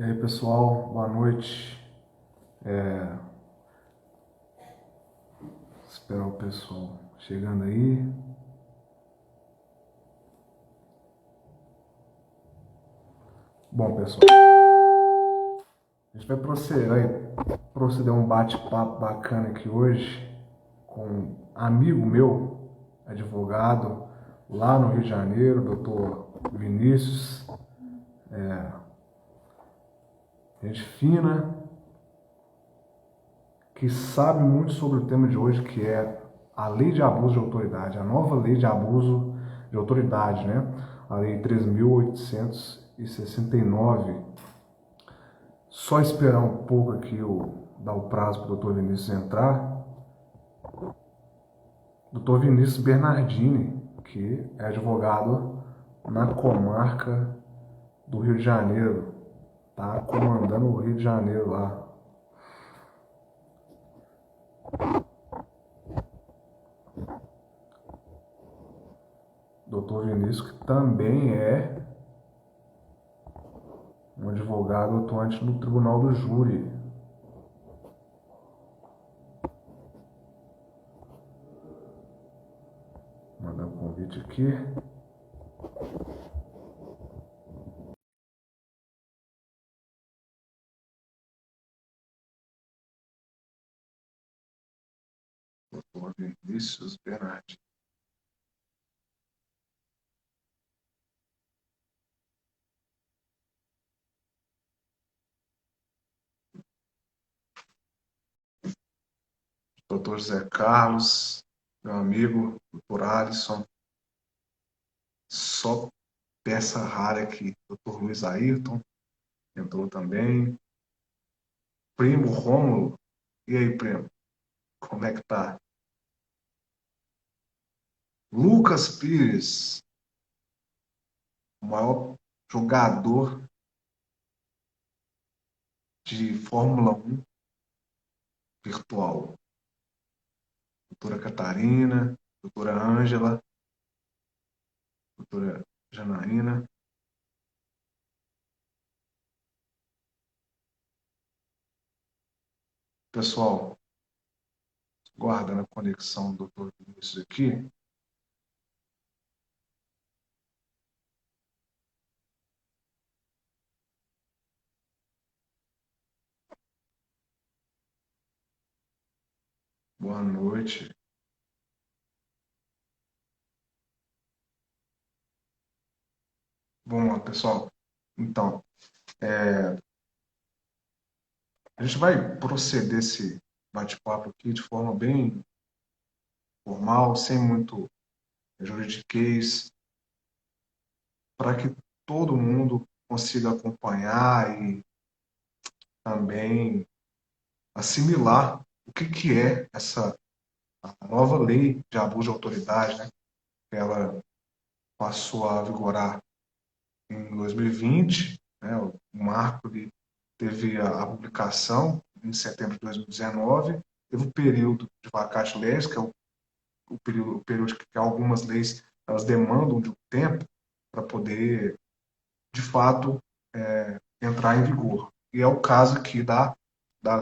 E aí, pessoal, boa noite. Esperar o pessoal chegando aí. Bom, pessoal, a gente vai proceder um bate-papo bacana aqui hoje com um amigo meu, advogado, lá no Rio de Janeiro, doutor Vinícius. Gente fina, que sabe muito sobre o tema de hoje, que é a lei de abuso de autoridade, a nova lei de abuso de autoridade, né? A lei 3.869. Só esperar um pouco aqui, dar o prazo para o doutor Vinícius entrar. Doutor Vinícius Bernardini, que é advogado na comarca do Rio de Janeiro, tá comandando o Rio de Janeiro lá. Doutor Vinícius, que também é um advogado atuante no Tribunal do Júri. Vou mandar um convite aqui. Doutor Vinícius Bernardini. Doutor José Carlos, meu amigo, doutor Alisson. Só peça rara aqui. Doutor Luiz Ayrton entrou também. Primo Rômulo. E aí, primo? Como é que tá? Lucas Pires, o maior jogador de Fórmula 1 virtual. Doutora Catarina, doutora Ângela, doutora Janaína. Pessoal, guardando a conexão do doutor Vinícius aqui. Boa noite. Vamos lá, pessoal. Então, a gente vai proceder esse bate-papo aqui de forma bem formal, sem muito juridiquês, para que todo mundo consiga acompanhar e também assimilar o que é essa nova lei de abuso de autoridade, né? Ela passou a vigorar em 2020, né? O marco teve a publicação em setembro de 2019, teve o período de vacatio legis, que é o período que algumas leis elas demandam de um tempo para poder, de fato, entrar em vigor. E é o caso aqui da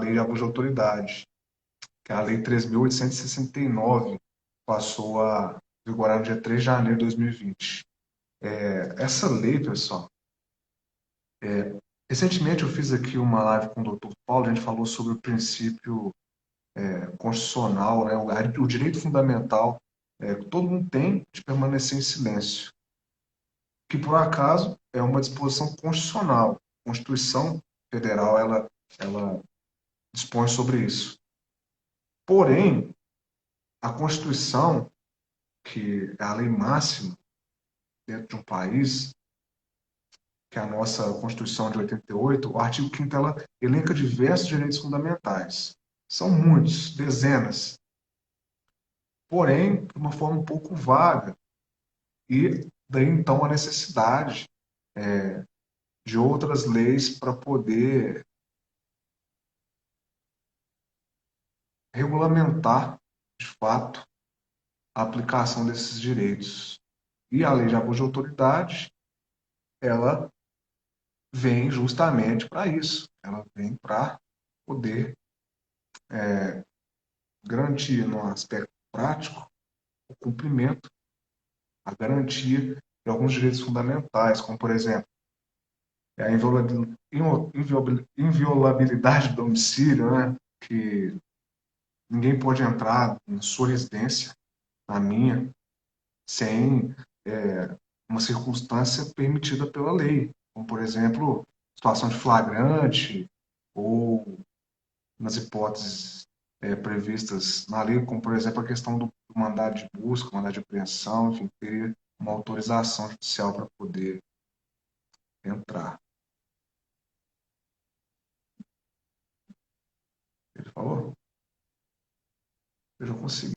Lei de Abuso de Autoridade, que é a Lei 3.869, passou a vigorar no dia 3 de janeiro de 2020. Essa lei, pessoal, recentemente eu fiz aqui uma live com o Dr. Paulo, a gente falou sobre o princípio constitucional, né, o direito fundamental que todo mundo tem de permanecer em silêncio, que por acaso é uma disposição constitucional. A Constituição Federal ela dispõe sobre isso. Porém, a Constituição, que é a lei máxima dentro de um país, que é a nossa Constituição de 88, o artigo 5º ela elenca diversos direitos fundamentais. São muitos, dezenas. Porém, de uma forma um pouco vaga. E daí, então, a necessidade de outras leis para poder regulamentar, de fato, a aplicação desses direitos. E a lei de abuso de autoridade, ela vem justamente para isso. Ela vem para poder garantir, no aspecto prático, o cumprimento, a garantia de alguns direitos fundamentais, como, por exemplo, a inviolabilidade do domicílio, né? Que ninguém pode entrar em sua residência, na minha, sem uma circunstância permitida pela lei, como, por exemplo, situação de flagrante ou nas hipóteses previstas na lei, como, por exemplo, a questão do mandado de busca, mandado de apreensão, enfim, ter uma autorização judicial para poder entrar. Ele falou? Eu já consegui.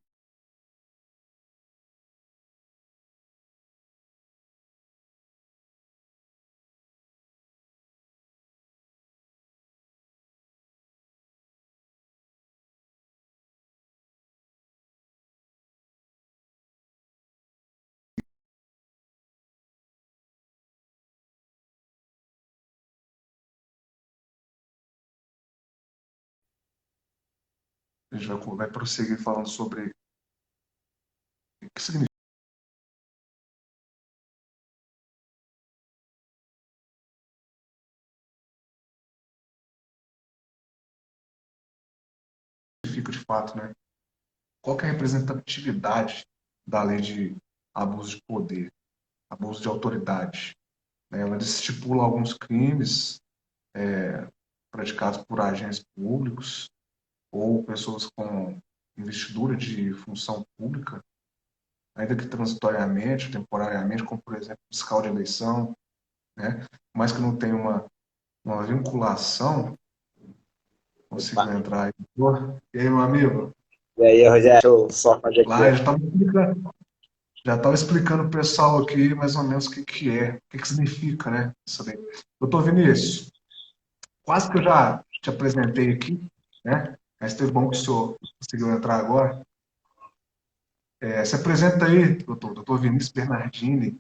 A gente vai prosseguir falando sobre o que significa de fato, né? Qual que é a representatividade da lei de abuso de poder, abuso de autoridade? Né? Ela estipula alguns crimes praticados por agentes públicos ou pessoas com investidura de função pública, ainda que transitoriamente, temporariamente, como, por exemplo, fiscal de eleição, né? Mas que não tem uma vinculação, Opa. conseguiu entrar aí. E aí, meu amigo? E aí, Rogério, deixa eu só fazer aqui. Lá já estava explicando o pessoal aqui mais ou menos que é, o que significa, né? Isso daí. Doutor Vinícius, quase que eu já te apresentei aqui, né? Mas foi bom que o senhor conseguiu entrar agora. Se apresenta aí, doutor Vinícius Bernardini.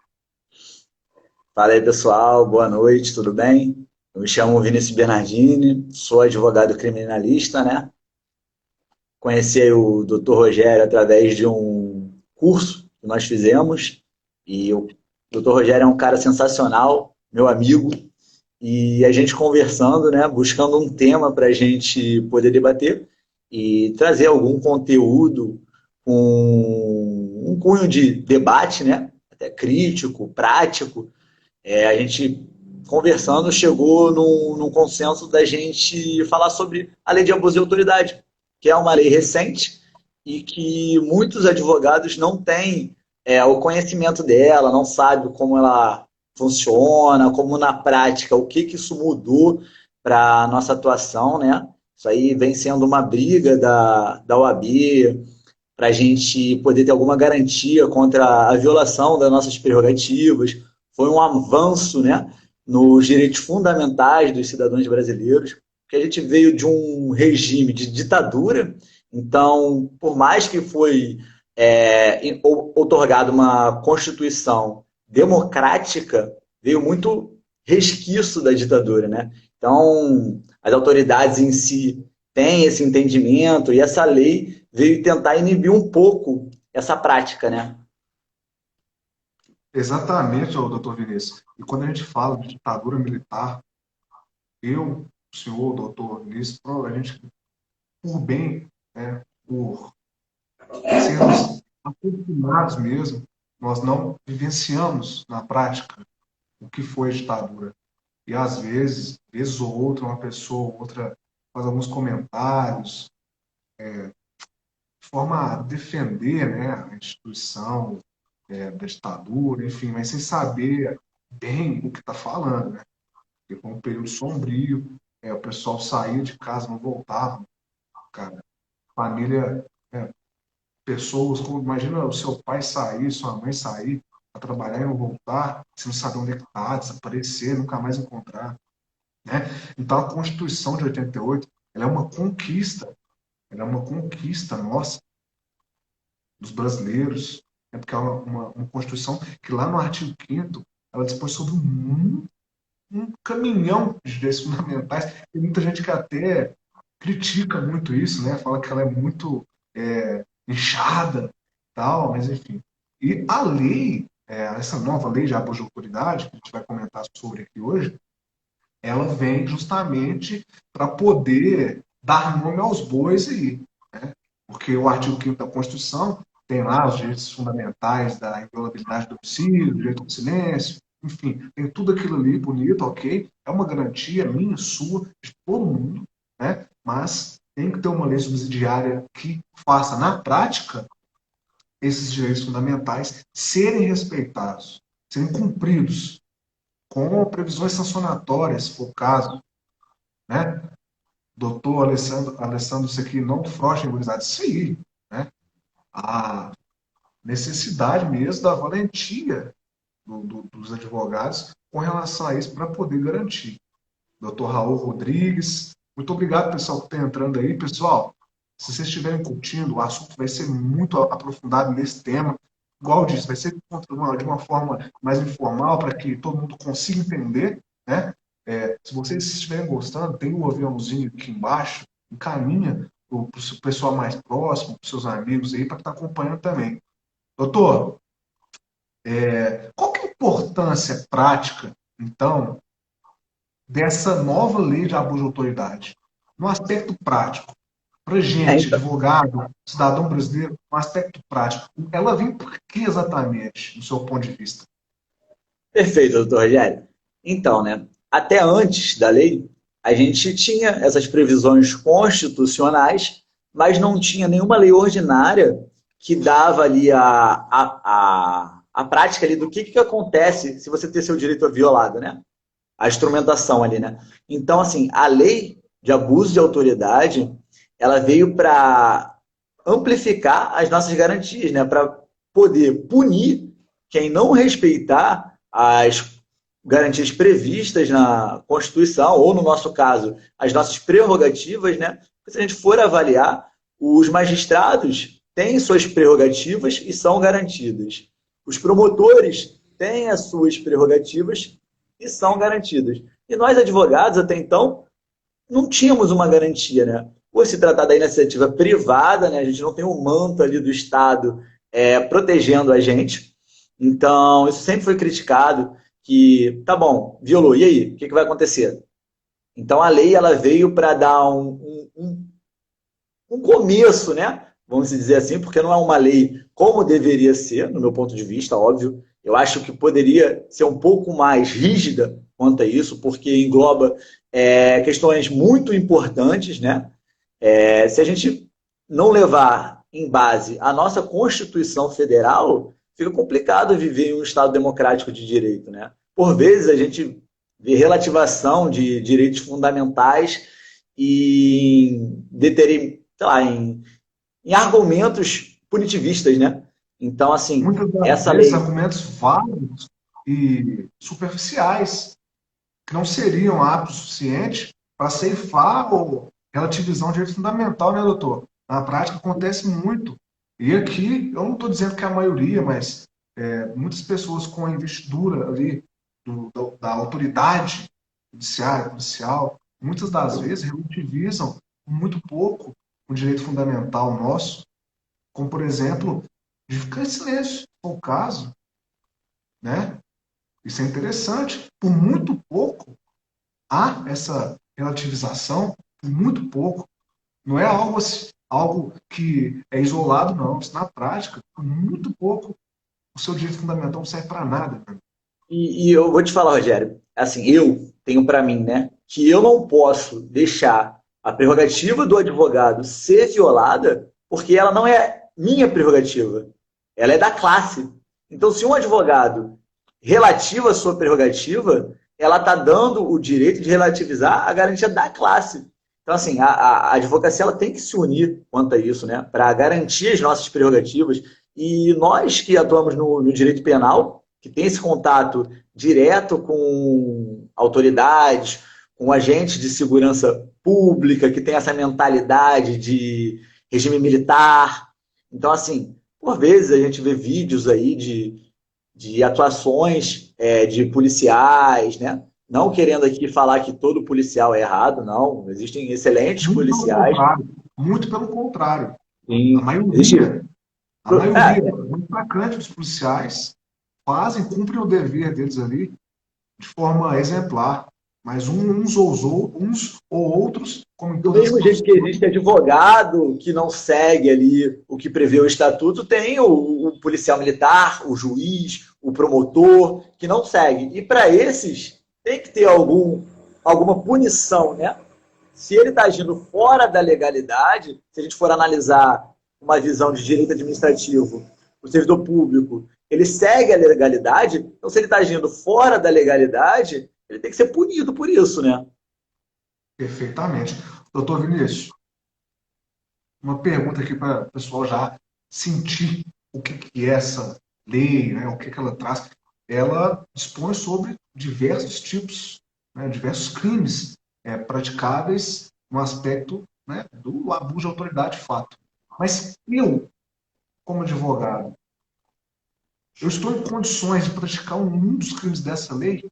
Fala aí, pessoal, boa noite, tudo bem? Eu me chamo Vinícius Bernardini, sou advogado criminalista, né? Conheci aí o Dr. Rogério através de um curso que nós fizemos e o Dr. Rogério é um cara sensacional, meu amigo, e a gente conversando, né, buscando um tema para a gente poder debater e trazer algum conteúdo com um cunho de debate, né, até crítico, prático. A gente conversando chegou num consenso da gente falar sobre a lei de abuso de autoridade, que é uma lei recente e que muitos advogados não têm o conhecimento dela, não sabem como ela funciona, como na prática, o que isso mudou para a nossa atuação, né? Isso aí vem sendo uma briga da OAB para a gente poder ter alguma garantia contra a violação das nossas prerrogativas. Foi um avanço, né, nos direitos fundamentais dos cidadãos brasileiros, porque a gente veio de um regime de ditadura. Então, por mais que foi otorgada uma constituição democrática, veio muito resquício da ditadura, né? Então, as autoridades em si têm esse entendimento e essa lei veio tentar inibir um pouco essa prática, né? Exatamente, doutor Vinícius. E quando a gente fala de ditadura militar, eu, o senhor, o doutor Vinícius, a gente, por bem, né, por sermos afortunados mesmo, nós não vivenciamos na prática o que foi a ditadura. E às vezes, vez ou outra, uma pessoa ou outra faz alguns comentários de forma a defender, né, a instituição da ditadura, enfim, mas sem saber bem o que está falando, né? Porque foi um período sombrio, o pessoal saía de casa, não voltava, cara. Família, né, pessoas, como, imagina o seu pai sair, sua mãe sair para trabalhar e não voltar, você não sabe onde é que está, desaparecer, nunca mais encontrar, né? Então a Constituição de 88, ela é uma conquista nossa, dos brasileiros, porque é uma Constituição que lá no artigo 5º ela dispõe sobre um caminhão de direitos fundamentais. Tem muita gente que até critica muito isso, né? Fala que ela é muito inchada, tal, mas enfim. E a lei, essa nova lei de abuso de autoridade, que a gente vai comentar sobre aqui hoje, ela vem justamente para poder dar nome aos bois aí, né? Porque o artigo 5º da Constituição tem lá os direitos fundamentais da inviolabilidade do domicílio, direito ao silêncio, enfim, tem tudo aquilo ali bonito, ok? É uma garantia minha, sua, de todo mundo, né? Mas tem que ter uma lei subsidiária que faça, na prática, esses direitos fundamentais serem respeitados, serem cumpridos, com previsões sancionatórias, se for o caso, né? Doutor Alessandro, isso aqui não frouxa em gurizada. Isso aí, né? A necessidade mesmo da valentia dos advogados com relação a isso para poder garantir. Doutor Raul Rodrigues, muito obrigado, pessoal, que está entrando aí. Pessoal, se vocês estiverem curtindo, o assunto vai ser muito aprofundado nesse tema. Igual eu disse, vai ser de uma forma mais informal, para que todo mundo consiga entender, né? Se vocês estiverem gostando, tem um aviãozinho aqui embaixo, encaminha para o pessoal mais próximo, para os seus amigos aí, para estar acompanhando também. Doutor, qual que é a importância prática, então, dessa nova lei de abuso de autoridade? No aspecto prático, para gente, Então, advogado, cidadão brasileiro, no aspecto prático, ela vem por que exatamente, do seu ponto de vista? perfeito, doutor Rogério. Então, né, até antes da lei, a gente tinha essas previsões constitucionais, mas não tinha nenhuma lei ordinária que dava ali a prática ali do que acontece se você ter seu direito violado, né? A instrumentação ali, né? Então, assim, a lei de abuso de autoridade, ela veio para amplificar as nossas garantias, né? Para poder punir quem não respeitar as garantias previstas na Constituição, ou no nosso caso, as nossas prerrogativas, né? Porque se a gente for avaliar, os magistrados têm suas prerrogativas e são garantidas. Os promotores têm as suas prerrogativas e são garantidas. E nós, advogados, até então, não tínhamos uma garantia, né? Por se tratar da iniciativa privada, né? A gente não tem um manto ali do Estado protegendo a gente. Então, isso sempre foi criticado, que, tá bom, violou, e aí? O que vai acontecer? Então, a lei ela veio para dar um começo, né? Vamos dizer assim, porque não é uma lei como deveria ser, no meu ponto de vista, óbvio. Eu acho que poderia ser um pouco mais rígida quanto a isso, porque engloba questões muito importantes, né? Se a gente não levar em base a nossa Constituição Federal, fica complicado viver em um Estado democrático de direito, né? Por vezes a gente vê relativação de direitos fundamentais e sei lá, em argumentos punitivistas, né? Então, assim, Muitas das essa vezes, lei. argumentos válidos e superficiais, que não seriam aptos o suficiente para ceifar ou relativizar um direito fundamental, né, doutor? Na prática, acontece muito. E aqui, eu não estou dizendo que é a maioria, mas muitas pessoas com a investidura ali da autoridade judiciária, policial, muitas das vezes relativizam muito pouco o direito fundamental nosso, como, por exemplo, de ficar em silêncio, se for o caso, né? Isso é interessante. Por muito pouco há essa relativização, por muito pouco. Não é algo, algo que é isolado, não. Isso na prática, por muito pouco, o seu direito fundamental não serve para nada. Né? E eu vou te falar, Rogério, assim, eu tenho para mim, né, que eu não posso deixar a prerrogativa do advogado ser violada, porque ela não é minha prerrogativa, ela é da classe. Então, se um advogado relativa a sua prerrogativa, ela está dando o direito de relativizar a garantia da classe. Então, assim, a advocacia ela tem que se unir quanto a isso, né, para garantir as nossas prerrogativas. E nós que atuamos no direito penal, que tem esse contato direto com autoridades, com agentes de segurança pública, que tem essa mentalidade de regime militar. Então, assim, por vezes a gente vê vídeos aí de atuações de policiais, né? Não querendo aqui falar que todo policial é errado, não. Existem excelentes policiais. Muito pelo contrário. A Sim, existe. maioria, a maioria, muito bacana dos policiais cumprem o dever deles ali de forma exemplar. Mas uns ou outros, como em Do todas as mesmo jeito que profissões, existe advogado que não segue ali o que prevê o estatuto, tem o policial militar, o juiz, o promotor, que não segue. E para esses, tem que ter alguma punição, né? Se ele está agindo fora da legalidade, se a gente for analisar uma visão de direito administrativo, o servidor público, ele segue a legalidade, então se ele está agindo fora da legalidade, ele tem que ser punido por isso, né? perfeitamente. Doutor Vinícius, uma pergunta aqui para o pessoal já sentir o que é essa lei, né, o que ela traz. Ela dispõe sobre diversos tipos, né, diversos crimes praticáveis no aspecto, né, do abuso de autoridade de fato. Mas eu, como advogado, eu estou em condições de praticar um dos crimes dessa lei?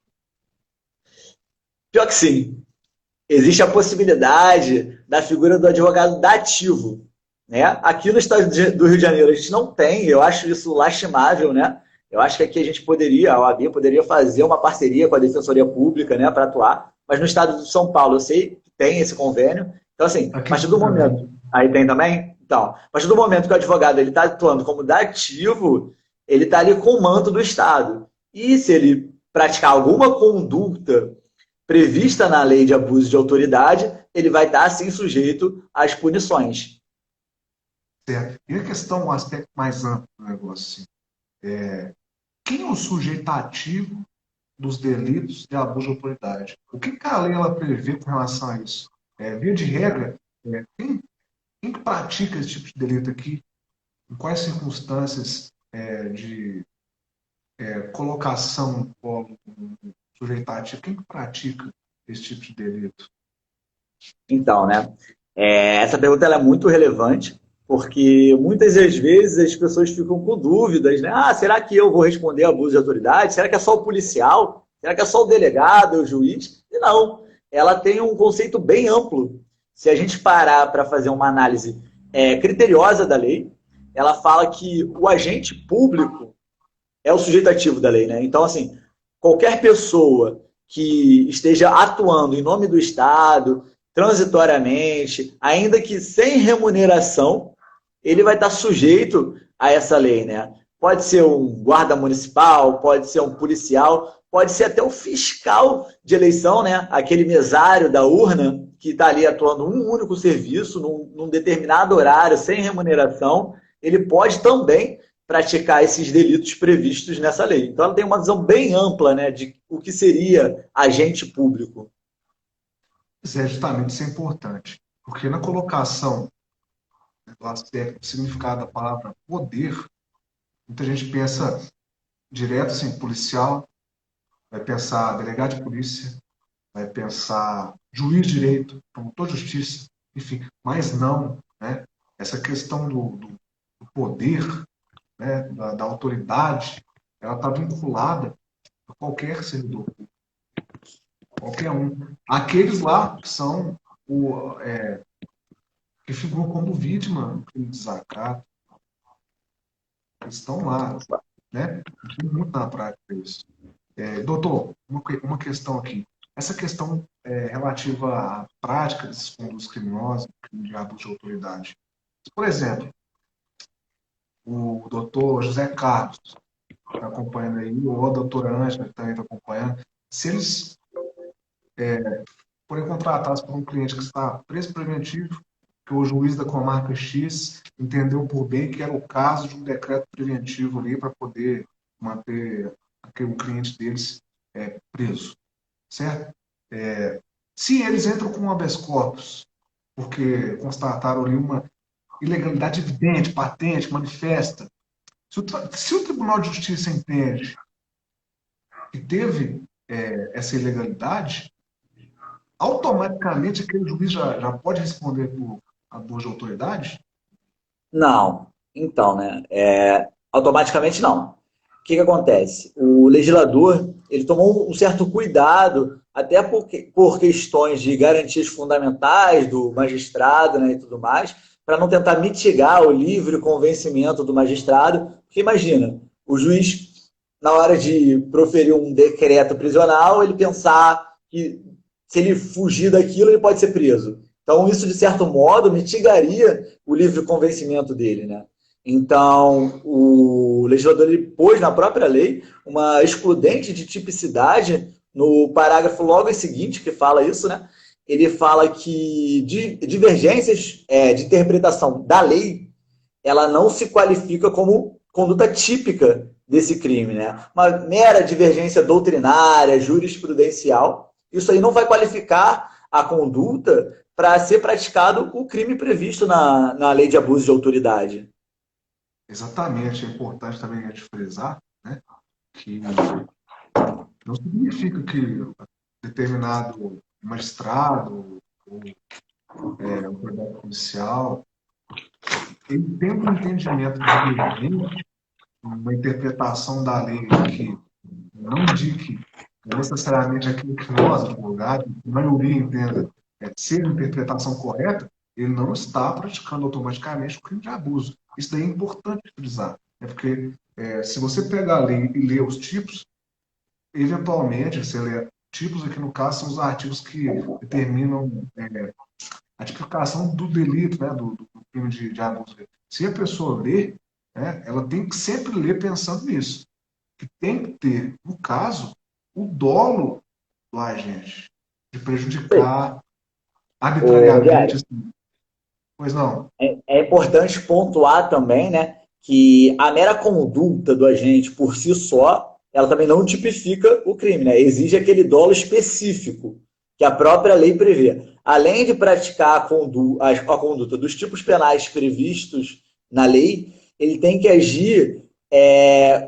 Pior que sim. Existe a possibilidade da figura do advogado dativo. Né? Aqui no estado do Rio de Janeiro a gente não tem, eu acho isso lastimável, né? Eu acho que aqui a gente poderia, a OAB poderia fazer uma parceria com a Defensoria Pública, né, para atuar, mas no estado de São Paulo eu sei que tem esse convênio. Então, assim, a Aqui partir do também. momento. Aí tem também? Então, a partir do momento que o advogado está atuando como dativo, ele está ali com o manto do Estado. E se ele praticar alguma conduta prevista na lei de abuso de autoridade, ele vai estar, sim, sujeito às punições. Certo. E a questão, um aspecto mais amplo do negócio, assim, quem é o sujeito ativo dos delitos de abuso de autoridade? O que a lei ela prevê com relação a isso? Via de regra, quem que pratica esse tipo de delito aqui? Em quais circunstâncias de colocação no polo sujeito ativo? Quem que pratica esse tipo de delito? Então, né? Essa pergunta ela é muito relevante, porque muitas das vezes as pessoas ficam com dúvidas, né? Ah, será que eu vou responder a abuso de autoridade? Será que é só o policial? Será que é só o delegado, o juiz? E não, ela tem um conceito bem amplo. Se a gente parar para fazer uma análise criteriosa da lei, ela fala que o agente público é o sujeito ativo da lei, né? Então, assim, qualquer pessoa que esteja atuando em nome do Estado, transitoriamente, ainda que sem remuneração, ele vai estar sujeito a essa lei, né? Pode ser um guarda municipal, pode ser um policial, pode ser até o fiscal de eleição, né? Aquele mesário da urna que está ali atuando um único serviço, num determinado horário, sem remuneração, ele pode também praticar esses delitos previstos nessa lei. Então, ela tem uma visão bem ampla, né, de o que seria agente público. Justamente isso é importante, porque na colocação do aspecto, do significado da palavra poder, muita gente pensa direto, assim, policial, vai pensar delegado de polícia, vai pensar juiz de direito, promotor de justiça, enfim, mas não, né? Essa questão do poder, né, da autoridade, ela está vinculada a qualquer servidor, qualquer um. Aqueles lá que são que figuram como vítima do crime de desacato, eles estão lá, né? Tem muito na prática isso. Doutor, uma questão aqui. Essa questão relativa à prática desses condutos criminosos, crime de abuso de autoridade. Por exemplo, o doutor José Carlos está acompanhando aí, ou a doutora Ângela que também está acompanhando, se eles forem contratados por um cliente que está preso preventivo, que o juiz da comarca X entendeu por bem que era o caso de um decreto preventivo ali para poder manter o cliente deles preso, certo? Se eles entram com um habeas corpus, porque constataram ali uma ilegalidade evidente, patente, manifesta, se o Tribunal de Justiça entende que teve essa ilegalidade, automaticamente aquele juiz já pode responder por abuso de autoridade? Não. Então, né? Automaticamente não. O que acontece? O legislador ele tomou um certo cuidado até por questões de garantias fundamentais do magistrado, né, e tudo mais, para não tentar mitigar o livre convencimento do magistrado. Porque imagina, o juiz, na hora de proferir um decreto prisional, ele pensar que se ele fugir daquilo, ele pode ser preso. Então, isso, de certo modo, mitigaria o livre convencimento dele, né? Então, o legislador ele pôs na própria lei uma excludente de tipicidade no parágrafo logo em seguinte, que fala isso, né? Ele fala que divergências de interpretação da lei, ela não se qualifica como conduta típica desse crime, né? Uma mera divergência doutrinária, jurisprudencial, isso aí não vai qualificar a conduta para ser praticado o crime previsto na lei de abuso de autoridade. Exatamente, é importante também a gente frisar, né, que não significa que determinado magistrado ou autoridade policial ele tem um entendimento divergente, uma interpretação da lei que não indique necessariamente aquilo que nós, advogados, a maioria entenda ser a interpretação correta, ele não está praticando automaticamente o crime de abuso. Isso daí é importante frisar, porque se você pegar a lei e ler os tipos, eventualmente, você lê tipos, aqui no caso, são os artigos que determinam a tipificação do delito, né, do crime de abuso. Se a pessoa ler, né, ela tem que sempre ler pensando nisso. Que tem que ter, no caso, o dolo do agente, de prejudicar Ô, arbitrariamente, Rogério, assim. Pois não. é importante pontuar também, né, que a mera conduta do agente por si só, ela também não tipifica o crime, né? Exige aquele dolo específico que a própria lei prevê. Além de praticar a conduta dos tipos penais previstos na lei, ele tem que agir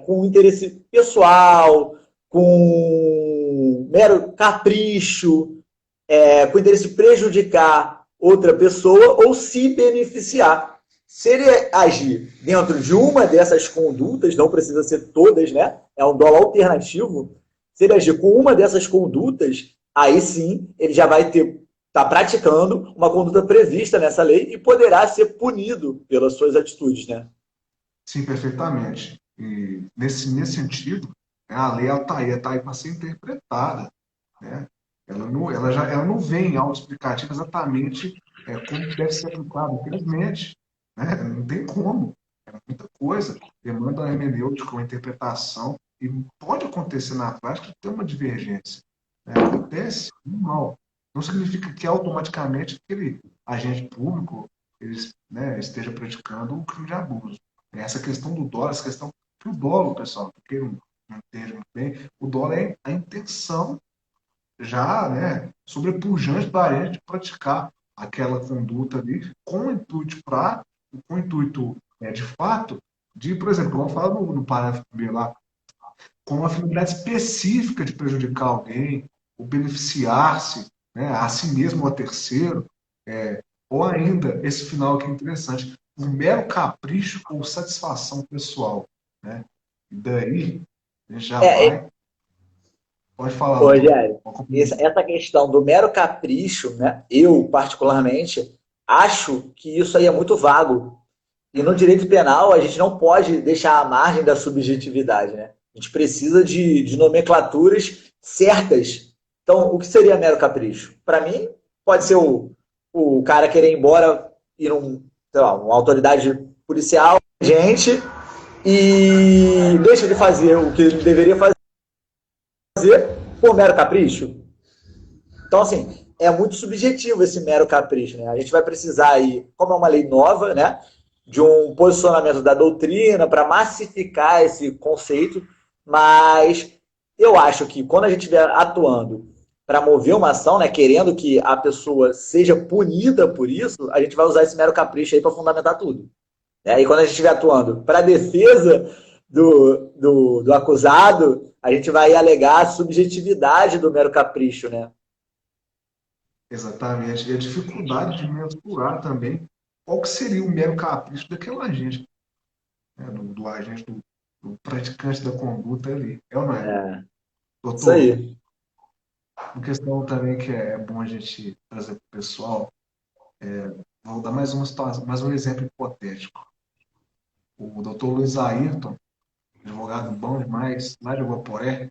com interesse pessoal, com mero capricho, com interesse de prejudicar outra pessoa ou se beneficiar. Se ele agir dentro de uma dessas condutas, não precisa ser todas, né? É um dolo alternativo. Se ele agir com uma dessas condutas, aí sim ele já vai tá praticando uma conduta prevista nessa lei e poderá ser punido pelas suas atitudes, né? Sim, perfeitamente. E nesse sentido, né, a lei está aí para ser interpretada, né? Ela não vem autoexplicativa exatamente como deve ser aplicado, infelizmente. Né? Não tem como. É muita coisa, demanda uma hermenêutica, uma interpretação, e pode acontecer na prática ter uma divergência. Né? Acontece, normal. Não significa que automaticamente aquele agente público ele, né, esteja praticando um crime de abuso. Essa questão do dólar, essa questão que o dólar, pessoal, porque não entende muito bem, o dólar é a intenção já, né, sobrepujante da gente praticar aquela conduta ali com o intuito com o intuito, de fato, de, por exemplo, vamos falar no parágrafo primeiro lá, com uma finalidade específica de prejudicar alguém, ou beneficiar-se, né, a si mesmo ou a terceiro, ou ainda, esse final que é interessante, um mero capricho ou satisfação pessoal. Né? E daí, a gente já É, vai. Pode falar, doutor. Rogério, essa questão do mero capricho, né? Eu, particularmente, acho que isso aí é muito vago. E no direito penal, a gente não pode deixar à margem da subjetividade, né? A gente precisa de nomenclaturas certas. Então, o que seria mero capricho? Para mim, pode ser o cara querer ir embora e sei lá, uma autoridade policial, gente, e deixa de fazer o que ele deveria fazer por mero capricho. Então, assim, é muito subjetivo esse mero capricho, né? A gente vai precisar aí, como é uma lei nova, né, de um posicionamento da doutrina para massificar esse conceito, mas eu acho que quando a gente estiver atuando para mover uma ação, né, querendo que a pessoa seja punida por isso, a gente vai usar esse mero capricho aí para fundamentar tudo. Né? E quando a gente estiver atuando para a defesa do acusado, a gente vai alegar a subjetividade do mero capricho, né? Exatamente. E a dificuldade de mensurar também qual que seria o mero capricho daquele agente, né? Do agente, do praticante da conduta ali. É ou não é? É, isso Doutor, aí. Uma questão também que é bom a gente trazer para o pessoal, vou dar mais uma situação, mais um exemplo hipotético. O doutor Luiz Ayrton, advogado bom demais, lá de Guaporé,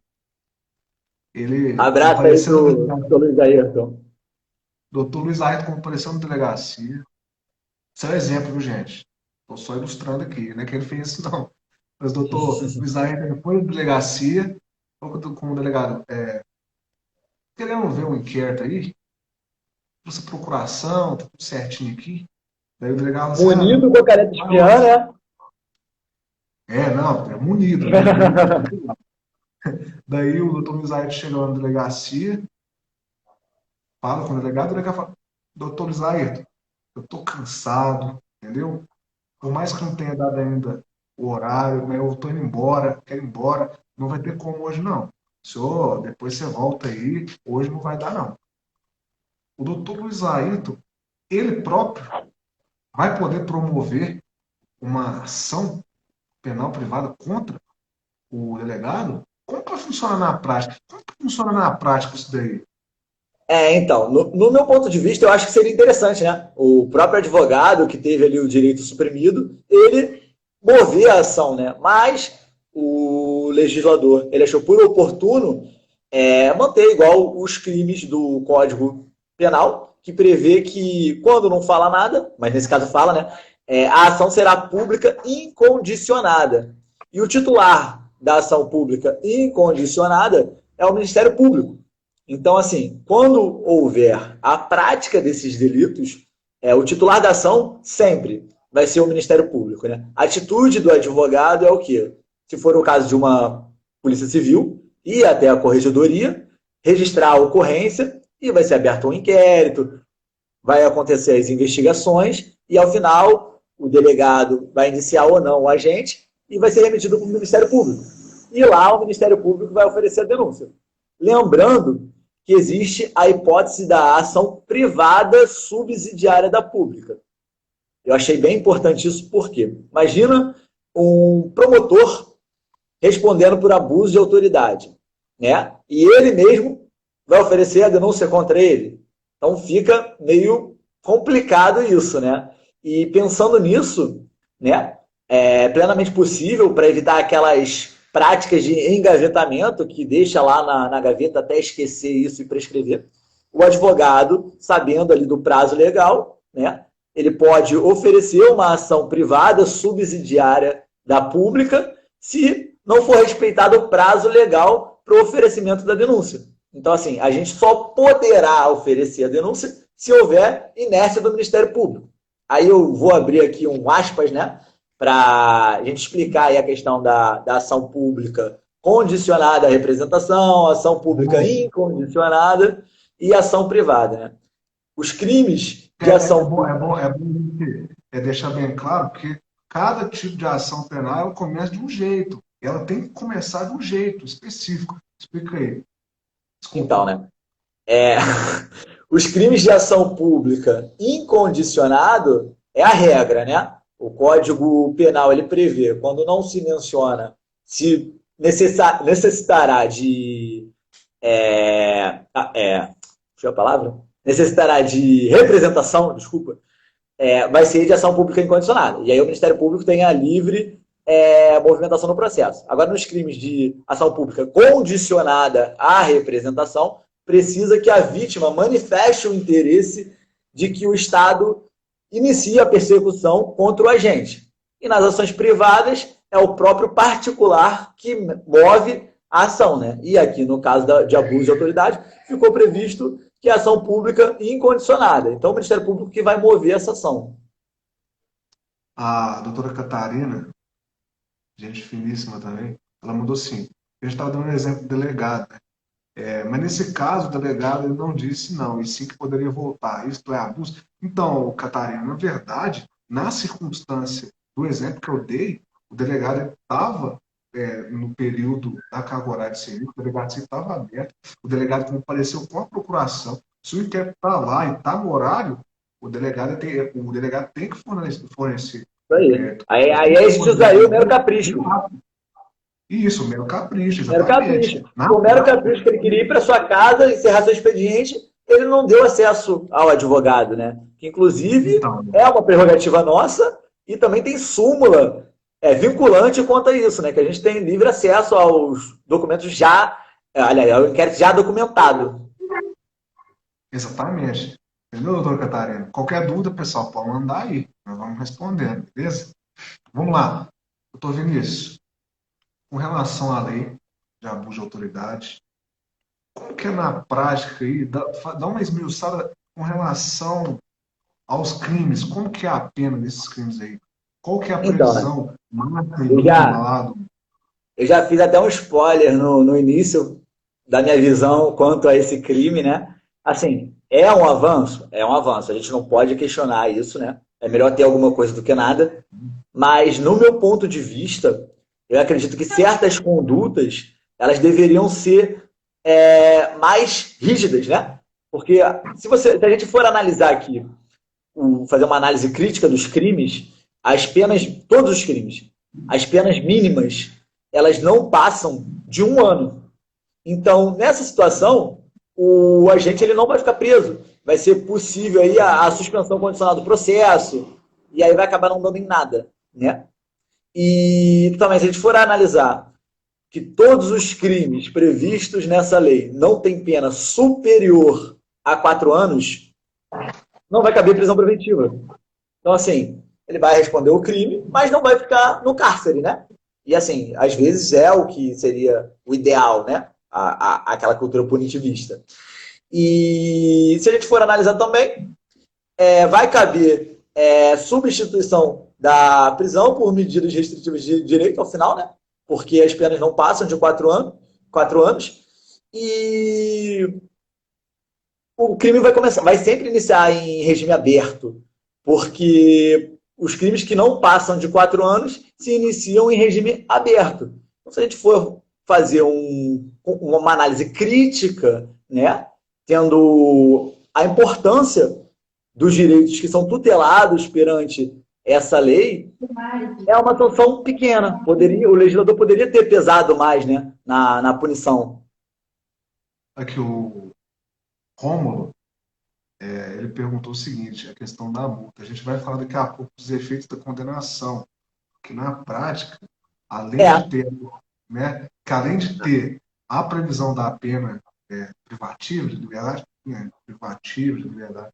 ele Abraço aí compareceu na pro delegacia. Luiz Ayrton. Doutor Luiz Ayrton compareceu na delegacia. Isso é um exemplo, viu, gente? Estou só ilustrando aqui, não é que ele fez isso, não. Mas o doutor Luiz Ayrton foi na delegacia, falou com o delegado, querendo ver um inquérito aí, essa procuração, tá tudo certinho aqui. Daí o delegado falou assim, ah, Munido com a caneta vai espiã, onde? né? Não, é munido, né? Munido. Daí o doutor Luiz Ayrton chegou na delegacia, fala com o delegado fala, doutor Luiz Ayrton, eu tô cansado, entendeu? Por mais que não tenha dado ainda o horário, né, eu tô indo embora, quero ir embora, não vai ter como hoje não. Senhor, depois você volta aí, hoje não vai dar não. O doutor Luiz Ayrton, ele próprio, vai poder promover uma ação penal privada contra o delegado? Como que vai funcionar na prática? Como que funciona na prática isso daí? Então, no meu ponto de vista, eu acho que seria interessante, né? O próprio advogado que teve ali o direito suprimido, ele mover a ação, né? Mas o legislador, ele achou por oportuno manter igual os crimes do Código Penal, que prevê que quando não fala nada, mas nesse caso fala, né? A ação será pública incondicionada. E o titular da ação pública incondicionada é o Ministério Público. Então, assim, quando houver a prática desses delitos, o titular da ação sempre vai ser o Ministério Público, né? A atitude do advogado é o quê? Se for o caso de uma polícia civil, ir até a corregedoria, registrar a ocorrência e vai ser aberto um inquérito, vai acontecer as investigações e, ao final, o delegado vai iniciar ou não o agente e vai ser remetido para o Ministério Público. E lá o Ministério Público vai oferecer a denúncia. Lembrando que existe a hipótese da ação privada subsidiária da pública. Eu achei bem importante isso, porque imagina um promotor respondendo por abuso de autoridade, né? E ele mesmo vai oferecer a denúncia contra ele. Então fica meio complicado isso, né? E pensando nisso, né? É plenamente possível para evitar aquelas práticas de engavetamento que deixa lá na gaveta até esquecer isso e prescrever. O advogado, sabendo ali do prazo legal, né? Ele pode oferecer uma ação privada subsidiária da pública se não for respeitado o prazo legal para o oferecimento da denúncia. Então, assim, a gente só poderá oferecer a denúncia se houver inércia do Ministério Público. Aí eu vou abrir aqui um aspas, né, para a gente explicar aí a questão da ação pública condicionada à representação, ação pública Bom, incondicionada e ação privada, né? Os crimes é, de é ação bom, é pública. bom, é bom a gente, deixar bem claro que cada tipo de ação penal ela começa de um jeito. Ela tem que começar de um jeito específico. Explica aí. Então, Desculpa. né? É, os crimes de ação pública incondicionado é a regra, né? O Código Penal ele prevê quando não se menciona se necessitará de deixa eu a palavra necessitará de representação, desculpa, vai ser de ação pública incondicionada. E aí o Ministério Público tem a livre movimentação no processo. Agora, nos crimes de ação pública condicionada à representação, precisa que a vítima manifeste o interesse de que o Estado inicie a persecução contra o agente. E nas ações privadas, é o próprio particular que move a ação, né? E aqui, no caso de abuso de autoridade, ficou previsto que é ação pública incondicionada. Então, o Ministério Público que vai mover essa ação. A doutora Catarina, gente finíssima também, ela mandou assim. A gente estava dando um exemplo do delegado, né? Mas nesse caso, o delegado ele não disse não, e sim que poderia voltar. Isto é abuso. Então, Catarina, na verdade, na circunstância do exemplo que eu dei, o delegado estava no período da carga horária de serviço, o delegado estava aberto, o delegado compareceu com a procuração. Se o inquérito está lá e está no horário, o delegado tem que fornecer Isso o aí. inquérito. Aí, Ele aí tem a que gente usaria o mero disponibilizar capricho. Isso, mero capricho, Mero exatamente. capricho. Na Foi um mero prática, capricho que ele queria ir para sua casa, por mero capricho que ele queria ir para sua casa, encerrar seu expediente, ele não deu acesso ao advogado, né? Que inclusive é uma então, prerrogativa nossa e também tem súmula vinculante quanto a isso, né? Que a gente tem livre acesso aos documentos já, aliás, ao inquérito já documentado. exatamente. Entendeu, doutor Catarina? Qualquer dúvida, pessoal, pode mandar aí. Nós vamos respondendo, beleza? Vamos lá. Doutor Vinícius, com relação à lei de abuso de autoridade, como que é na prática aí? Dá uma esmiuçada com relação aos crimes. Como que é a pena desses crimes aí? Qual que é a Então, né? previsão máxima e Eu mínima já, lá do... eu já fiz até um spoiler no início da minha visão quanto a esse crime, né? Assim, é um avanço? É um avanço. A gente não pode questionar isso, né? É melhor ter alguma coisa do que nada. Mas, no meu ponto de vista, eu acredito que certas condutas elas deveriam ser mais rígidas, né? Porque se a gente for analisar aqui, fazer uma análise crítica dos crimes, as penas, todos os crimes, as penas mínimas, elas não passam de 1 ano. Então, nessa situação, o agente ele não vai ficar preso. Vai ser possível aí a suspensão condicional do processo, e aí vai acabar não dando em nada, né? E também, se a gente for analisar que todos os crimes previstos nessa lei não têm pena superior a 4 anos, não vai caber prisão preventiva. Então, assim, ele vai responder o crime, mas não vai ficar no cárcere, né? E, assim, às vezes é o que seria o ideal, né? Aquela cultura punitivista. E se a gente for analisar também, vai caber substituição da prisão por medidas restritivas de direito ao final, né? Porque as penas não passam de 4 anos. E o crime vai sempre iniciar em regime aberto, porque os crimes que não passam de 4 anos se iniciam em regime aberto. Então, se a gente for fazer uma análise crítica, né, tendo a importância dos direitos que são tutelados perante essa lei, é uma sanção pequena. O legislador poderia ter pesado mais, né, na punição. Aqui o Rômulo, ele perguntou o seguinte, a questão da multa. A gente vai falar daqui a pouco dos efeitos da condenação, que na prática, além de É, ter, né, que além de ter a previsão da pena privativa de liberdade, privativa de liberdade,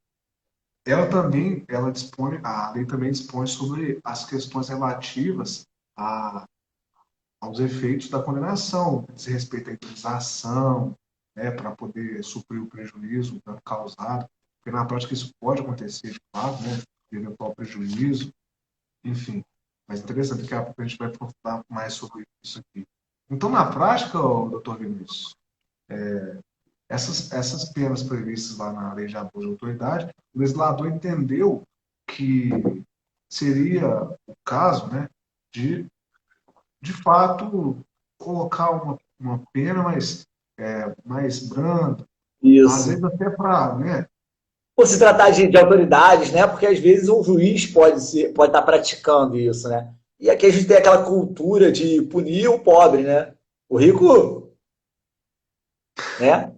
ela dispõe, a lei também dispõe sobre as questões relativas a, aos efeitos da condenação, que diz respeito à indenização, né, para poder suprir o prejuízo, o dano causado, porque na prática isso pode acontecer de fato, né, de eventual prejuízo, enfim. Mas interessante, daqui a pouco a gente vai aprofundar mais sobre isso aqui. Então, na prática, doutor Vinícius, essas penas previstas lá na lei de abuso de autoridade, o legislador entendeu que seria o caso, né, de fato, colocar uma pena mais branda, às isso. vezes até para, né, Por se tratar de autoridades, né? Porque às vezes o juiz pode estar praticando isso, né? E aqui a gente tem aquela cultura de punir o pobre, né? O rico, né?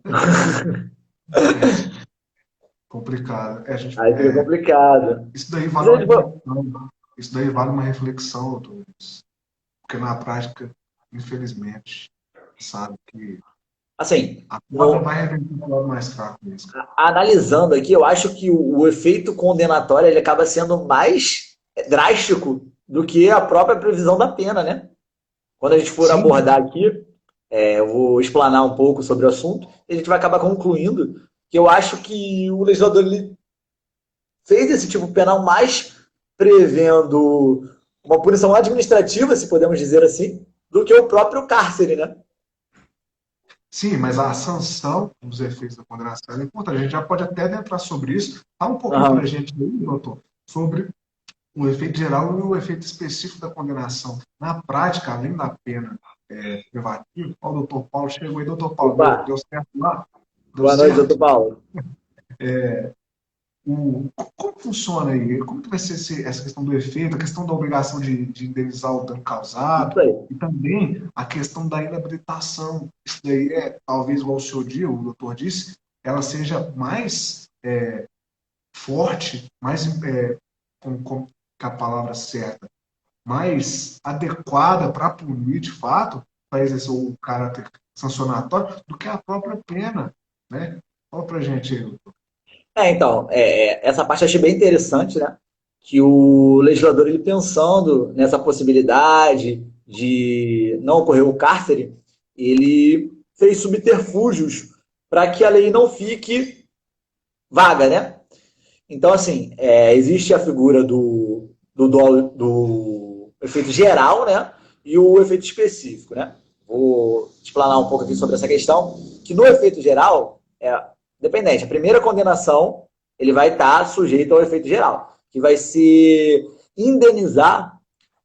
complicado. Aí fica complicado. Isso daí Mas vale a uma gente, reflexão. Isso daí vale uma reflexão, doutor Vinícius. Porque na prática, infelizmente, sabe que assim, a cobra vai arrebentar o lado mais fraco mesmo. analisando aqui, eu acho que o efeito condenatório ele acaba sendo mais drástico do que a própria previsão da pena, né? Quando a gente for Sim, abordar aqui, eu vou explanar um pouco sobre o assunto, e a gente vai acabar concluindo que eu acho que o legislador ele fez esse tipo penal mais prevendo uma punição administrativa, se podemos dizer assim, do que o próprio cárcere, né? sim, mas a sanção dos efeitos da condenação é importante. A gente já pode até entrar sobre isso. Fala um pouquinho para a Uhum. gente aí, doutor, sobre o efeito geral e o efeito específico da condenação. Na prática, além da pena privativa, ó, o doutor Paulo chegou aí, doutor Paulo, Opa, deu certo lá? Deu boa noite, doutor certo? Paulo. Como funciona aí? Como que vai ser essa questão do efeito, a questão da obrigação de indenizar o dano causado Isso aí. e também a questão da inabilitação? Isso daí é, talvez, igual o senhor disse, o doutor disse, ela seja mais forte, mais, como que é a palavra certa, mais adequada para punir de fato, para exercer o caráter sancionatório, do que a própria pena, né? Fala pra gente aí, doutor. Então, essa parte eu achei bem interessante, né? Que o legislador, ele pensando nessa possibilidade de não ocorrer o cárcere, ele fez subterfúgios para que a lei não fique vaga, né? Então, assim, existe a figura do efeito geral, né? E o efeito específico, né? Vou explanar um pouco aqui sobre essa questão, que no efeito geral, dependente. A primeira condenação, ele vai estar sujeito ao efeito geral, que vai se indenizar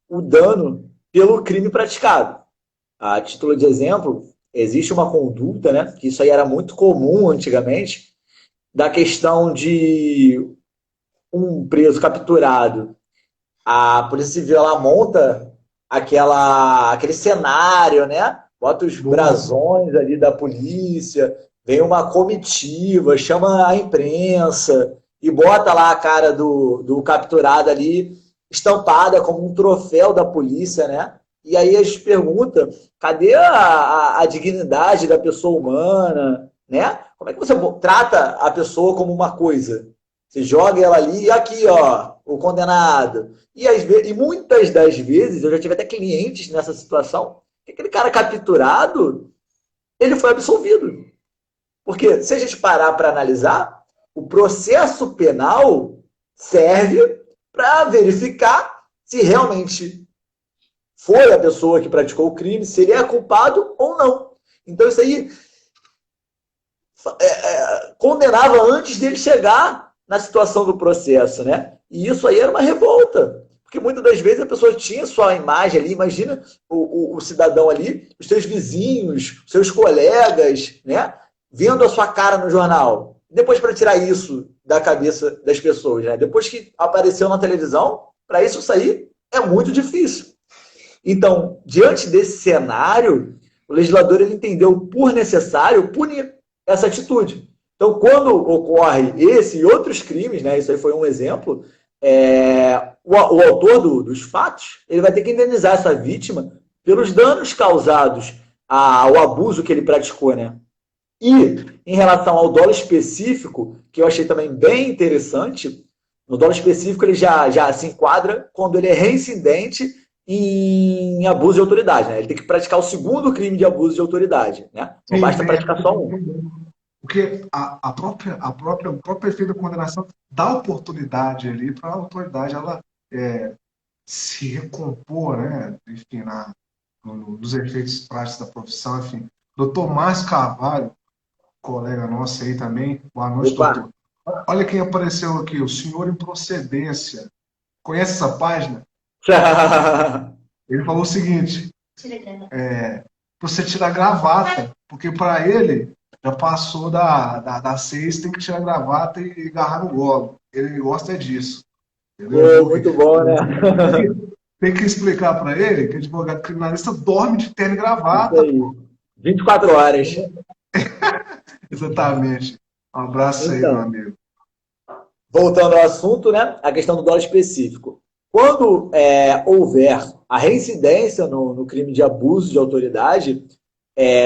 o dano pelo crime praticado. A título de exemplo, existe uma conduta, né? Que isso aí era muito comum antigamente, da questão de um preso capturado, a Polícia Civil ela monta aquele cenário, né? Bota os Boa. brasões ali da polícia, vem uma comitiva, chama a imprensa e bota lá a cara do capturado ali estampada como um troféu da polícia, né? E aí a gente pergunta, cadê a dignidade da pessoa humana, né? Como é que você trata a pessoa como uma coisa? Você joga ela ali e aqui, ó, o condenado. E muitas das vezes, eu já tive até clientes nessa situação, que aquele cara capturado, ele foi absolvido. Porque se a gente parar para analisar, o processo penal serve para verificar se realmente foi a pessoa que praticou o crime, se ele é culpado ou não. Então isso aí condenava antes dele chegar na situação do processo, né? E isso aí era uma revolta. Porque muitas das vezes a pessoa tinha sua imagem ali, imagina o cidadão ali, os seus vizinhos, os seus colegas, né? Vendo a sua cara no jornal. Depois para tirar isso da cabeça das pessoas, né? Depois que apareceu na televisão, para isso sair é muito difícil. Então, diante desse cenário, o legislador ele entendeu por necessário punir essa atitude. Então, quando ocorre esse e outros crimes, né, isso aí foi um exemplo, o autor dos fatos ele vai ter que indenizar essa vítima pelos danos causados ao abuso que ele praticou, né? E em relação ao dolo específico, que eu achei também bem interessante, no dolo específico ele já se enquadra quando ele é reincidente em abuso de autoridade, né? Ele tem que praticar o segundo crime de abuso de autoridade, né? Não Sim, basta tem praticar só um. porque o próprio efeito da condenação dá oportunidade ali para a autoridade ela se recompor, né? Enfim, nos efeitos práticos da profissão, enfim. Doutor Márcio Carvalho, colega nosso aí também, boa noite, Opa! doutor. Olha quem apareceu aqui, o senhor em procedência. Conhece essa página? Ele falou o seguinte: você tira a gravata, porque para ele já passou das 6, tem que tirar a gravata e agarrar no golo. Ele gosta disso. Entendeu? Pô, muito bom, né? Tem que explicar para ele que advogado criminalista dorme de terno e Isso gravata, aí. pô. 24 horas. Exatamente. Um abraço aí, meu Então, amigo. voltando ao assunto, né? A questão do dolo específico. Quando houver a reincidência no crime de abuso de autoridade,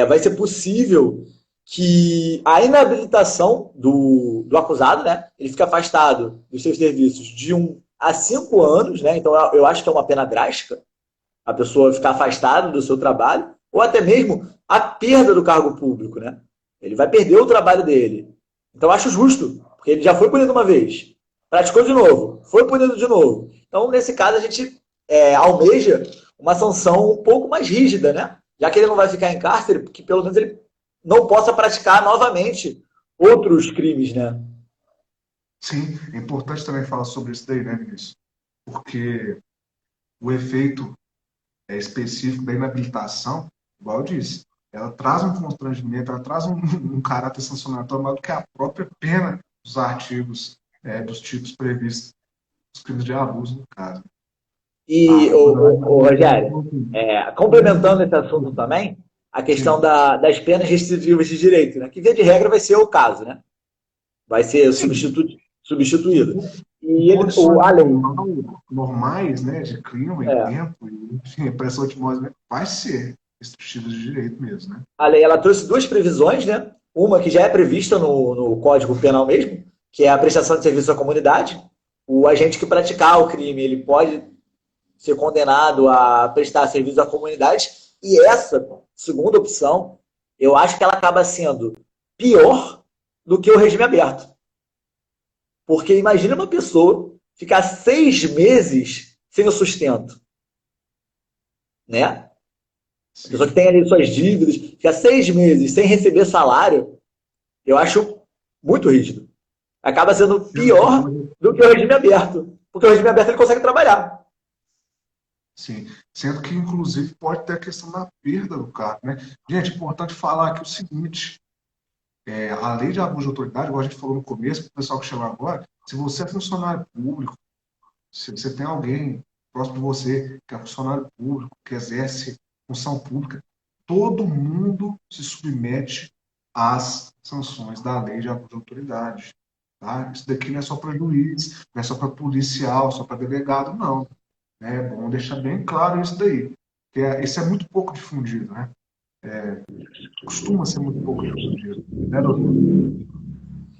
vai ser possível que a inabilitação do acusado, né, ele fica afastado dos seus serviços de 1 a 5 anos, né, então eu acho que é uma pena drástica, a pessoa ficar afastada do seu trabalho, ou até mesmo a perda do cargo público, né? Ele vai perder o trabalho dele. Então eu acho justo, porque ele já foi punido uma vez, praticou de novo, foi punido de novo. Então, nesse caso, a gente almeja uma sanção um pouco mais rígida, né? Já que ele não vai ficar em cárcere, porque pelo menos ele não possa praticar novamente outros crimes, né? Sim, é importante também falar sobre isso daí, né, Vinícius? Porque o efeito específico da inabilitação, igual eu disse, ela traz um constrangimento, ela traz um caráter sancionatório maior do que a própria pena dos artigos dos tipos previstos nos crimes de abuso, no caso. E, Rogério, complementando esse Muito. assunto também, a questão Sim, das penas restritivas de direito, né? Que via de regra vai ser o caso, né? Vai ser sim. substituído. Em E a condições lei, normais, né, de clima e é, tempo, enfim, pressão atmosférica, vai ser restritivas de direito mesmo, né? a lei ela trouxe duas previsões, né? Uma que já é prevista no Código Penal mesmo, que é a prestação de serviço à comunidade. O agente que praticar o crime, ele pode ser condenado a prestar serviço à comunidade. E essa segunda opção, eu acho que ela acaba sendo pior do que o regime aberto. Porque imagina uma pessoa ficar 6 meses sem o sustento, né? A pessoa que Sim. tem ali suas dívidas, ficar 6 meses sem receber salário, eu acho muito rígido. Acaba sendo Sendo que pior pode, do que o regime aberto. Porque o regime aberto ele consegue trabalhar. sim, sendo que inclusive pode ter a questão da perda do cargo, né? Gente, é importante falar aqui o seguinte, a lei de abuso de autoridade, igual a gente falou no começo, para o pessoal que chegou agora, se você é funcionário público, se você tem alguém próximo de você que é funcionário público, que exerce função pública, todo mundo se submete às sanções da lei de abuso de autoridade. Tá? Isso daqui não é só para juiz, não é só para policial, só para delegado, não. É bom deixar bem claro isso daí. Isso é muito pouco difundido, né? Costuma ser muito pouco difundido, né, doutor? E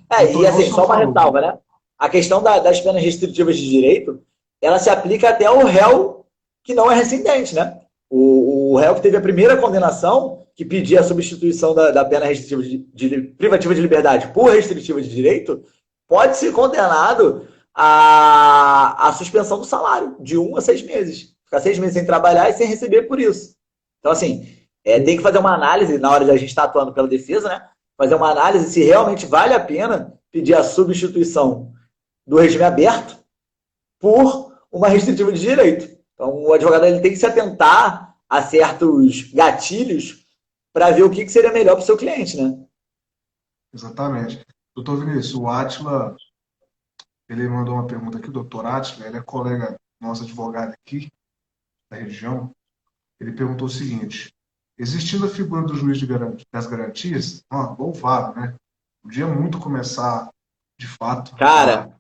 Doutor, igual o assim, senhor só uma falou. ressalva, né? A questão das penas restritivas de direito, ela se aplica até ao réu que não é reincidente, né? O réu que teve a primeira condenação, que pedia a substituição da pena restritiva de privativa de liberdade por restritiva de direito, pode ser condenado à suspensão do salário, de 1 a 6 meses. Ficar 6 meses sem trabalhar e sem receber por isso. Então, assim, tem que fazer uma análise na hora de a gente estar atuando pela defesa, né? Fazer uma análise se realmente vale a pena pedir a substituição do regime aberto por uma restritiva de direito. Então, o advogado ele tem que se atentar a certos gatilhos para ver o que seria melhor para o seu cliente, né? Exatamente. Doutor Vinícius, o Átila, ele mandou uma pergunta aqui, o doutor Átila, ele é colega nosso advogado aqui da região. Ele perguntou o seguinte: existindo a figura do juiz das garantias, louvável, né? Podia muito começar, de fato, a Cara,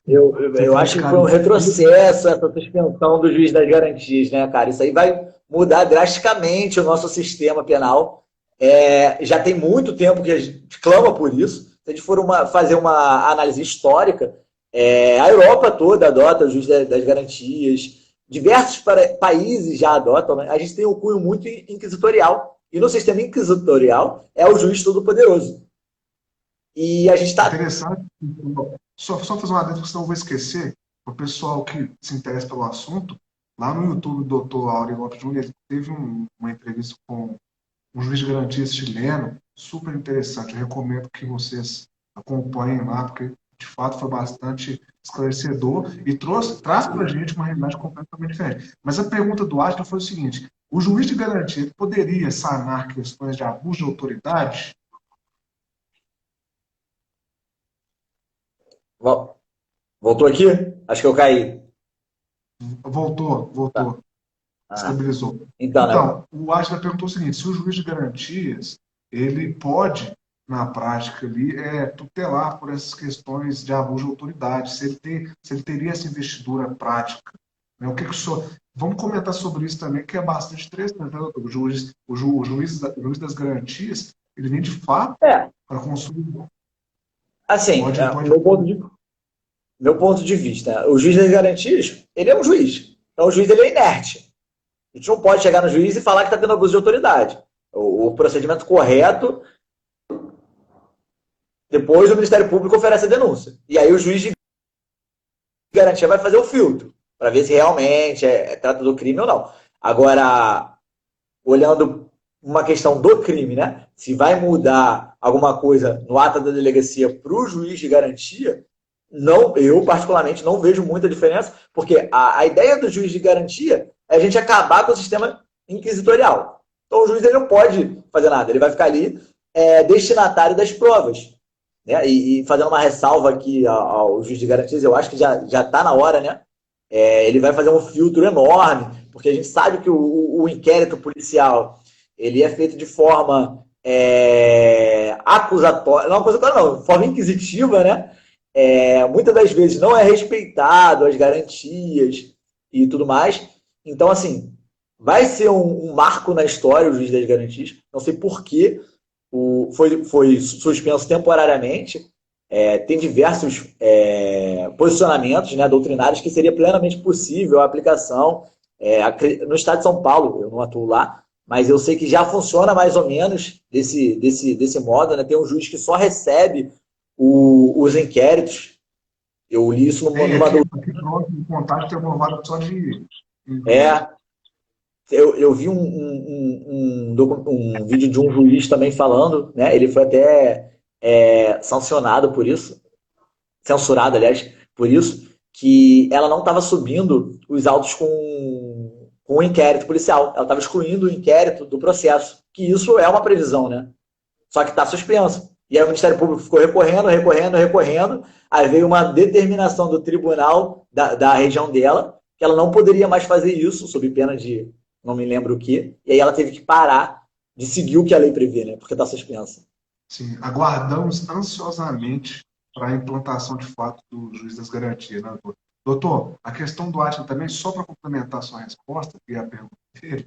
eu ser acho que praticado foi um em retrocesso essa suspensão do juiz das garantias, né, cara? Isso aí vai mudar drasticamente o nosso sistema penal. Já tem muito tempo que a gente clama por isso. Se a gente for fazer uma análise histórica, a Europa toda adota o juiz das garantias, diversos países já adotam, né? A gente tem um cunho muito inquisitorial. E no sistema inquisitorial é o juiz todo-poderoso. E a gente está. interessante. Só fazer uma adendo, porque senão eu vou esquecer. O pessoal que se interessa pelo assunto, lá no YouTube, o doutor Auri Lopes Júnior, ele teve uma entrevista com um juiz de garantias chileno, super interessante. Eu recomendo que vocês acompanhem lá, porque de fato foi bastante esclarecedor e traz para a gente uma realidade completamente diferente. Mas a pergunta do Ashton foi o seguinte: o juiz de garantia poderia sanar questões de abuso de autoridade? Voltou aqui? Acho que eu caí. Voltou, Tá. voltou, Ah, estabilizou. então, né? Então, o Ashton perguntou o seguinte: se o juiz de garantias ele pode na prática ali tutelar por essas questões de abuso de autoridade, se ele teria essa investidura prática. Né? O que que o senhor... Vamos comentar sobre isso também, que é bastante interessante. Né, doutor? O juiz das garantias, ele vem de fato É, para consumir. assim, Pode, pode. meu ponto de vista, o juiz das garantias, ele é um juiz. Então, o juiz ele é inerte. A gente não pode chegar no juiz e falar que está tendo abuso de autoridade. O procedimento correto, depois o Ministério Público oferece a denúncia. E aí o juiz de garantia vai fazer o filtro, para ver se realmente trata do crime ou não. Agora, olhando uma questão do crime, né? Se vai mudar alguma coisa no ato da delegacia para o juiz de garantia, não, eu particularmente não vejo muita diferença, porque a ideia do juiz de garantia é a gente acabar com o sistema inquisitorial. Então o juiz ele não pode fazer nada, ele vai ficar ali destinatário das provas. né? E fazendo uma ressalva aqui ao juiz de garantias, eu acho que já está na hora, né? Ele vai fazer um filtro enorme, porque a gente sabe que o inquérito policial ele é feito de forma acusatória, não acusatória não, de forma inquisitiva, né? Muitas das vezes não é respeitado as garantias e tudo mais. Então, assim, vai ser um marco na história o juiz das garantias. Não sei por quê, foi suspenso temporariamente. Tem diversos posicionamentos, né, doutrinários que seria plenamente possível a aplicação. No estado de São Paulo, eu não atuo lá, mas eu sei que já funciona mais ou menos desse modo, né? Tem um juiz que só recebe os inquéritos. Eu li isso numa aqui pronto, em Contagem tem uma vaga só de... Eu vi um vídeo de um juiz também falando, né? Ele foi até sancionado por isso, censurado, aliás, por isso, que ela não estava subindo os autos com o inquérito policial. Ela estava excluindo o inquérito do processo, que isso é uma previsão, né? Só que está suspenso. E aí o Ministério Público ficou recorrendo, aí veio uma determinação do tribunal da região dela, que ela não poderia mais fazer isso, sob pena de não me lembro o quê, e aí ela teve que parar de seguir o que a lei prevê, né? Porque está suspensa. Sim, aguardamos ansiosamente para a implantação de fato do juiz das garantias, né, doutor? Doutor, a questão do Atila também, só para complementar a sua resposta, e a pergunta dele,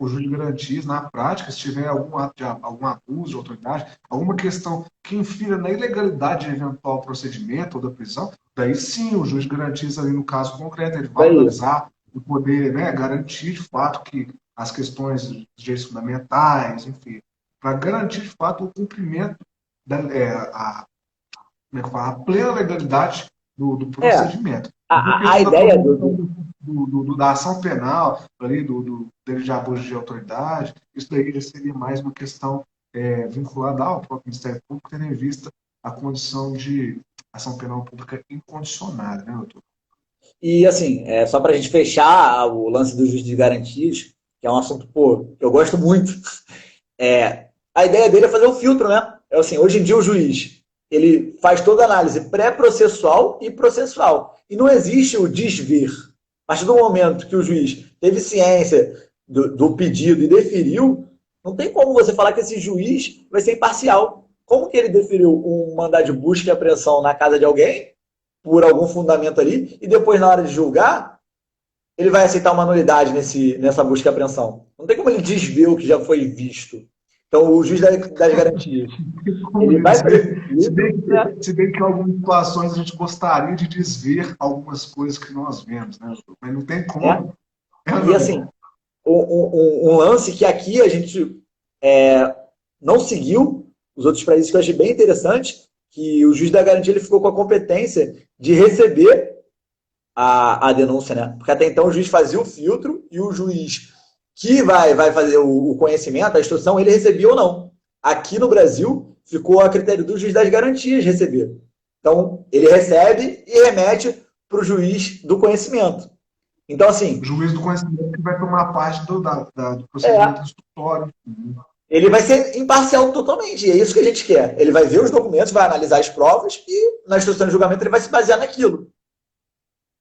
o juiz de garantias, na prática, se tiver algum ato de algum abuso de autoridade, alguma questão que infira na ilegalidade de eventual procedimento ou da prisão, daí sim o juiz de garantias, ali no caso concreto, ele vai analisar e poder, né, garantir de fato que as questões de direitos fundamentais, enfim, para garantir de fato o cumprimento a plena legalidade do procedimento. A ideia da ação penal, ali, dele de abuso de autoridade, isso daí já seria mais uma questão vinculada ao próprio Ministério Público, tendo em vista a condição de ação penal pública incondicionada, né, doutor? E, assim, só para a gente fechar o lance do juiz de garantias, que é um assunto, que eu gosto muito, a ideia dele é fazer um filtro, né? Assim, hoje em dia o juiz, ele faz toda a análise pré-processual e processual. E não existe o desvir. A partir do momento que o juiz teve ciência do pedido e deferiu, não tem como você falar que esse juiz vai ser imparcial. Como que ele deferiu um mandado de busca e apreensão na casa de alguém, por algum fundamento ali, e depois, na hora de julgar, ele vai aceitar uma nulidade nessa busca e apreensão? Não tem como ele desver o que já foi visto. Então, o juiz das garantias, ele vai... Se bem que em algumas situações a gente gostaria de desver algumas coisas que nós vemos, né? Mas não tem como. E assim, um lance que aqui a gente não seguiu, os outros países que eu achei bem interessante, que o juiz da garantia ele ficou com a competência de receber a denúncia, né? Porque até então o juiz fazia o filtro e o juiz que vai fazer o conhecimento, a instrução, ele recebia ou não. Aqui no Brasil, ficou a critério do juiz das garantias receber. Então, ele recebe e remete para o juiz do conhecimento. Então, assim... O juiz do conhecimento que vai tomar parte do procedimento instrutório. Ele vai ser imparcial totalmente, e é isso que a gente quer. Ele vai ver os documentos, vai analisar as provas e, na instrução de julgamento, ele vai se basear naquilo.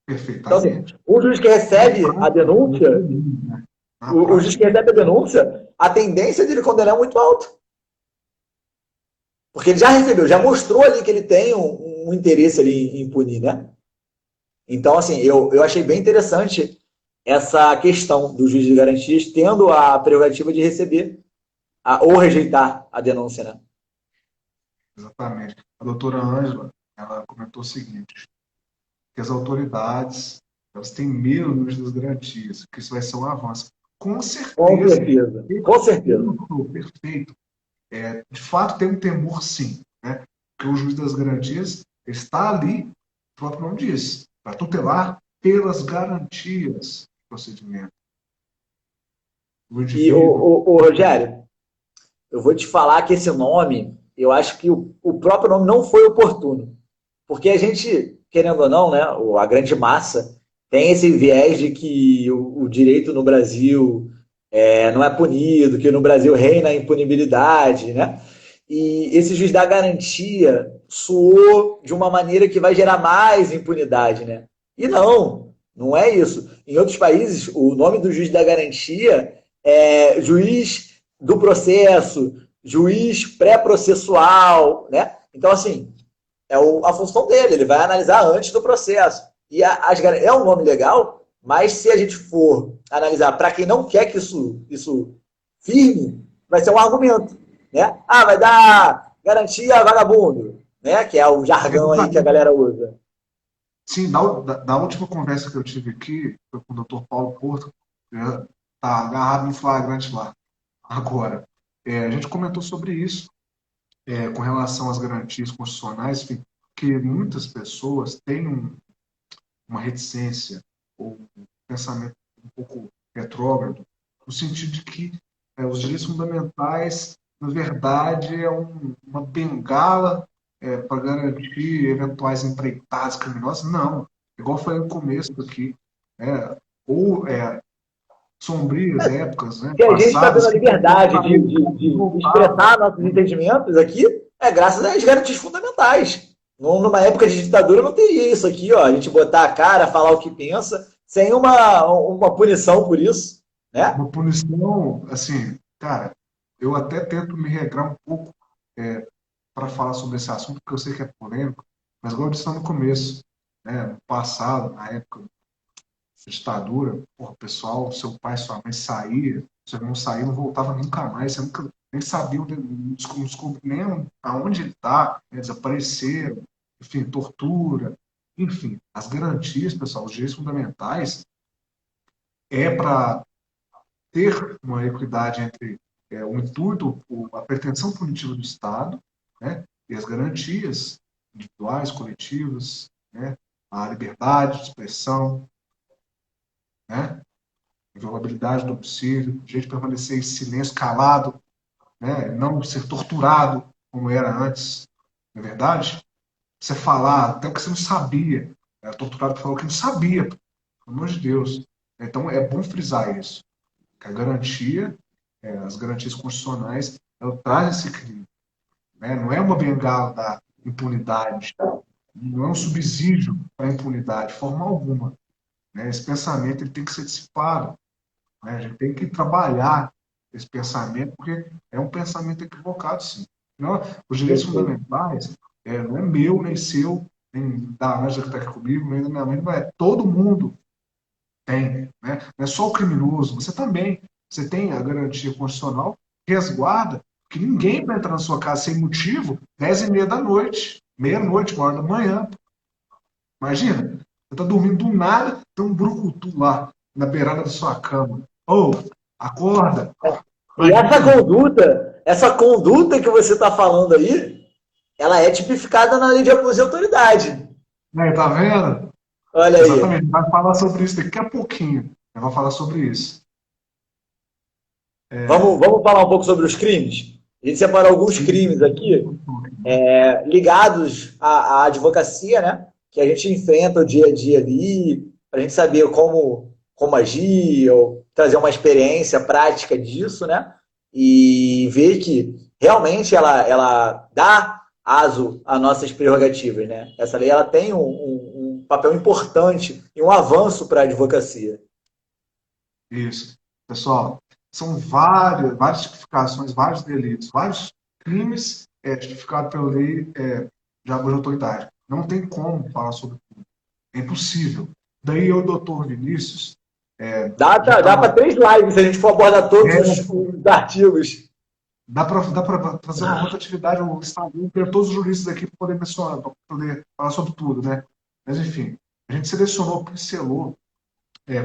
Perfeitamente. Então, assim, o juiz que recebe a denúncia... O juiz que recebe a denúncia, a tendência de ele condenar é muito alta. Porque ele já recebeu, já mostrou ali que ele tem um interesse ali em punir, né? Então, assim, eu achei bem interessante essa questão do juiz de garantias tendo a prerrogativa de receber ou rejeitar a denúncia, né? Exatamente. A doutora Ângela, ela comentou o seguinte, que as autoridades, elas têm medo do juiz das garantias, que isso vai ser um avanço. Com certeza. Com certeza. Perfeito. De fato, tem um temor, sim, né? Porque o juiz das garantias está ali, o próprio nome diz, para tutelar pelas garantias do procedimento. E, Rogério, eu vou te falar que esse nome, eu acho que o próprio nome não foi oportuno. Porque a gente, querendo ou não, né, a grande massa tem esse viés de que o direito no Brasil não é punido, que no Brasil reina a impunibilidade, né? e esse juiz da garantia soou de uma maneira que vai gerar mais impunidade, né? E não é isso. Em outros países, o nome do juiz da garantia é juiz do processo, juiz pré-processual, né? Então, assim, a função dele, ele vai analisar antes do processo. E é um nome legal, mas se a gente for analisar para quem não quer que isso firme, vai ser um argumento. Né? Ah, vai dar garantia vagabundo, né? Que é o jargão aí que a galera usa. Sim, da última conversa que eu tive aqui, foi com o Dr. Paulo Porto, tá agarrado em flagrante lá, agora. A gente comentou sobre isso, com relação às garantias constitucionais, enfim, que muitas pessoas têm uma reticência ou um pensamento um pouco retrógrado, no sentido de que os direitos fundamentais, na verdade, uma bengala para garantir eventuais empreitadas criminosas. Não, igual eu falei no começo aqui, ou sombrias épocas, né, Que a gente está passadas, tendo a que liberdade de expressar nossos entendimentos aqui é graças às garantias fundamentais. Numa época de ditadura não teria isso aqui, ó, a gente botar a cara, falar o que pensa, sem uma punição por isso, né? uma punição, assim, cara, eu até tento me regrar um pouco para falar sobre esse assunto, porque eu sei que é polêmico, mas igual eu disse lá no começo, né, no passado, na época da ditadura, porra, pessoal, seu pai, sua mãe saía, seu irmão saía, não voltava nunca mais, você nunca nem sabia onde, não descobriu nem aonde ele está, né, desapareceram, enfim, tortura, enfim, as garantias, pessoal, os direitos fundamentais para ter uma equidade entre o intuito, a pretensão punitiva do Estado, né, e as garantias individuais, coletivas, né, a liberdade de expressão, né, a inviolabilidade do domicílio, o direito de permanecer em silêncio, calado, né, não ser torturado como era antes, não é verdade? Você falar até o que você não sabia, torturado por falar o que não sabia, pelo amor de Deus. Então é bom frisar isso, que a garantia, as garantias constitucionais, ela traz esse crime. Né? Não é uma bengala da impunidade, não é um subsídio para a impunidade, de forma alguma. Né? Esse pensamento ele tem que ser dissipado. Né? A gente tem que trabalhar esse pensamento, porque é um pensamento equivocado, sim. Não, os direitos fundamentais não é meu, nem seu, nem da Ângela que está aqui comigo, nem da minha mãe, não é. Todo mundo tem. Né? Não é só o criminoso, você também. Você tem a garantia constitucional que resguarda que ninguém vai entrar na sua casa sem motivo 10h30 da noite, meia-noite, 1h da manhã. Imagina, você está dormindo do nada, tem um brucutu lá na beirada da sua cama. Ô, acorda. E Imagina. essa conduta que você está falando aí, ela é tipificada na lei de abuso de autoridade. Né, tá vendo? Olha aí. Exatamente. Vai falar sobre isso daqui a pouquinho. Eu vou falar sobre isso. Vamos falar um pouco sobre os crimes? A gente separou alguns Sim. crimes aqui ligados à advocacia, né? Que a gente enfrenta o dia a dia ali, para a gente saber como agir, ou trazer uma experiência prática disso, né? E ver que realmente ela dá aso às nossas prerrogativas, né? Essa lei ela tem um papel importante e um avanço para a advocacia. Isso. Pessoal, são várias tipificações, vários delitos, vários crimes tipificados pela lei de abuso de autoridade. Não tem como falar sobre tudo. É impossível. Daí eu, doutor Vinícius, já Dá para estava. 3 lives se a gente for abordar todos os artigos. Dá para fazer uma rotatividade, um Instagram, ter todos os juristas aqui para poder mencionar, para poder falar sobre tudo, né? Mas, enfim, a gente selecionou, pincelou,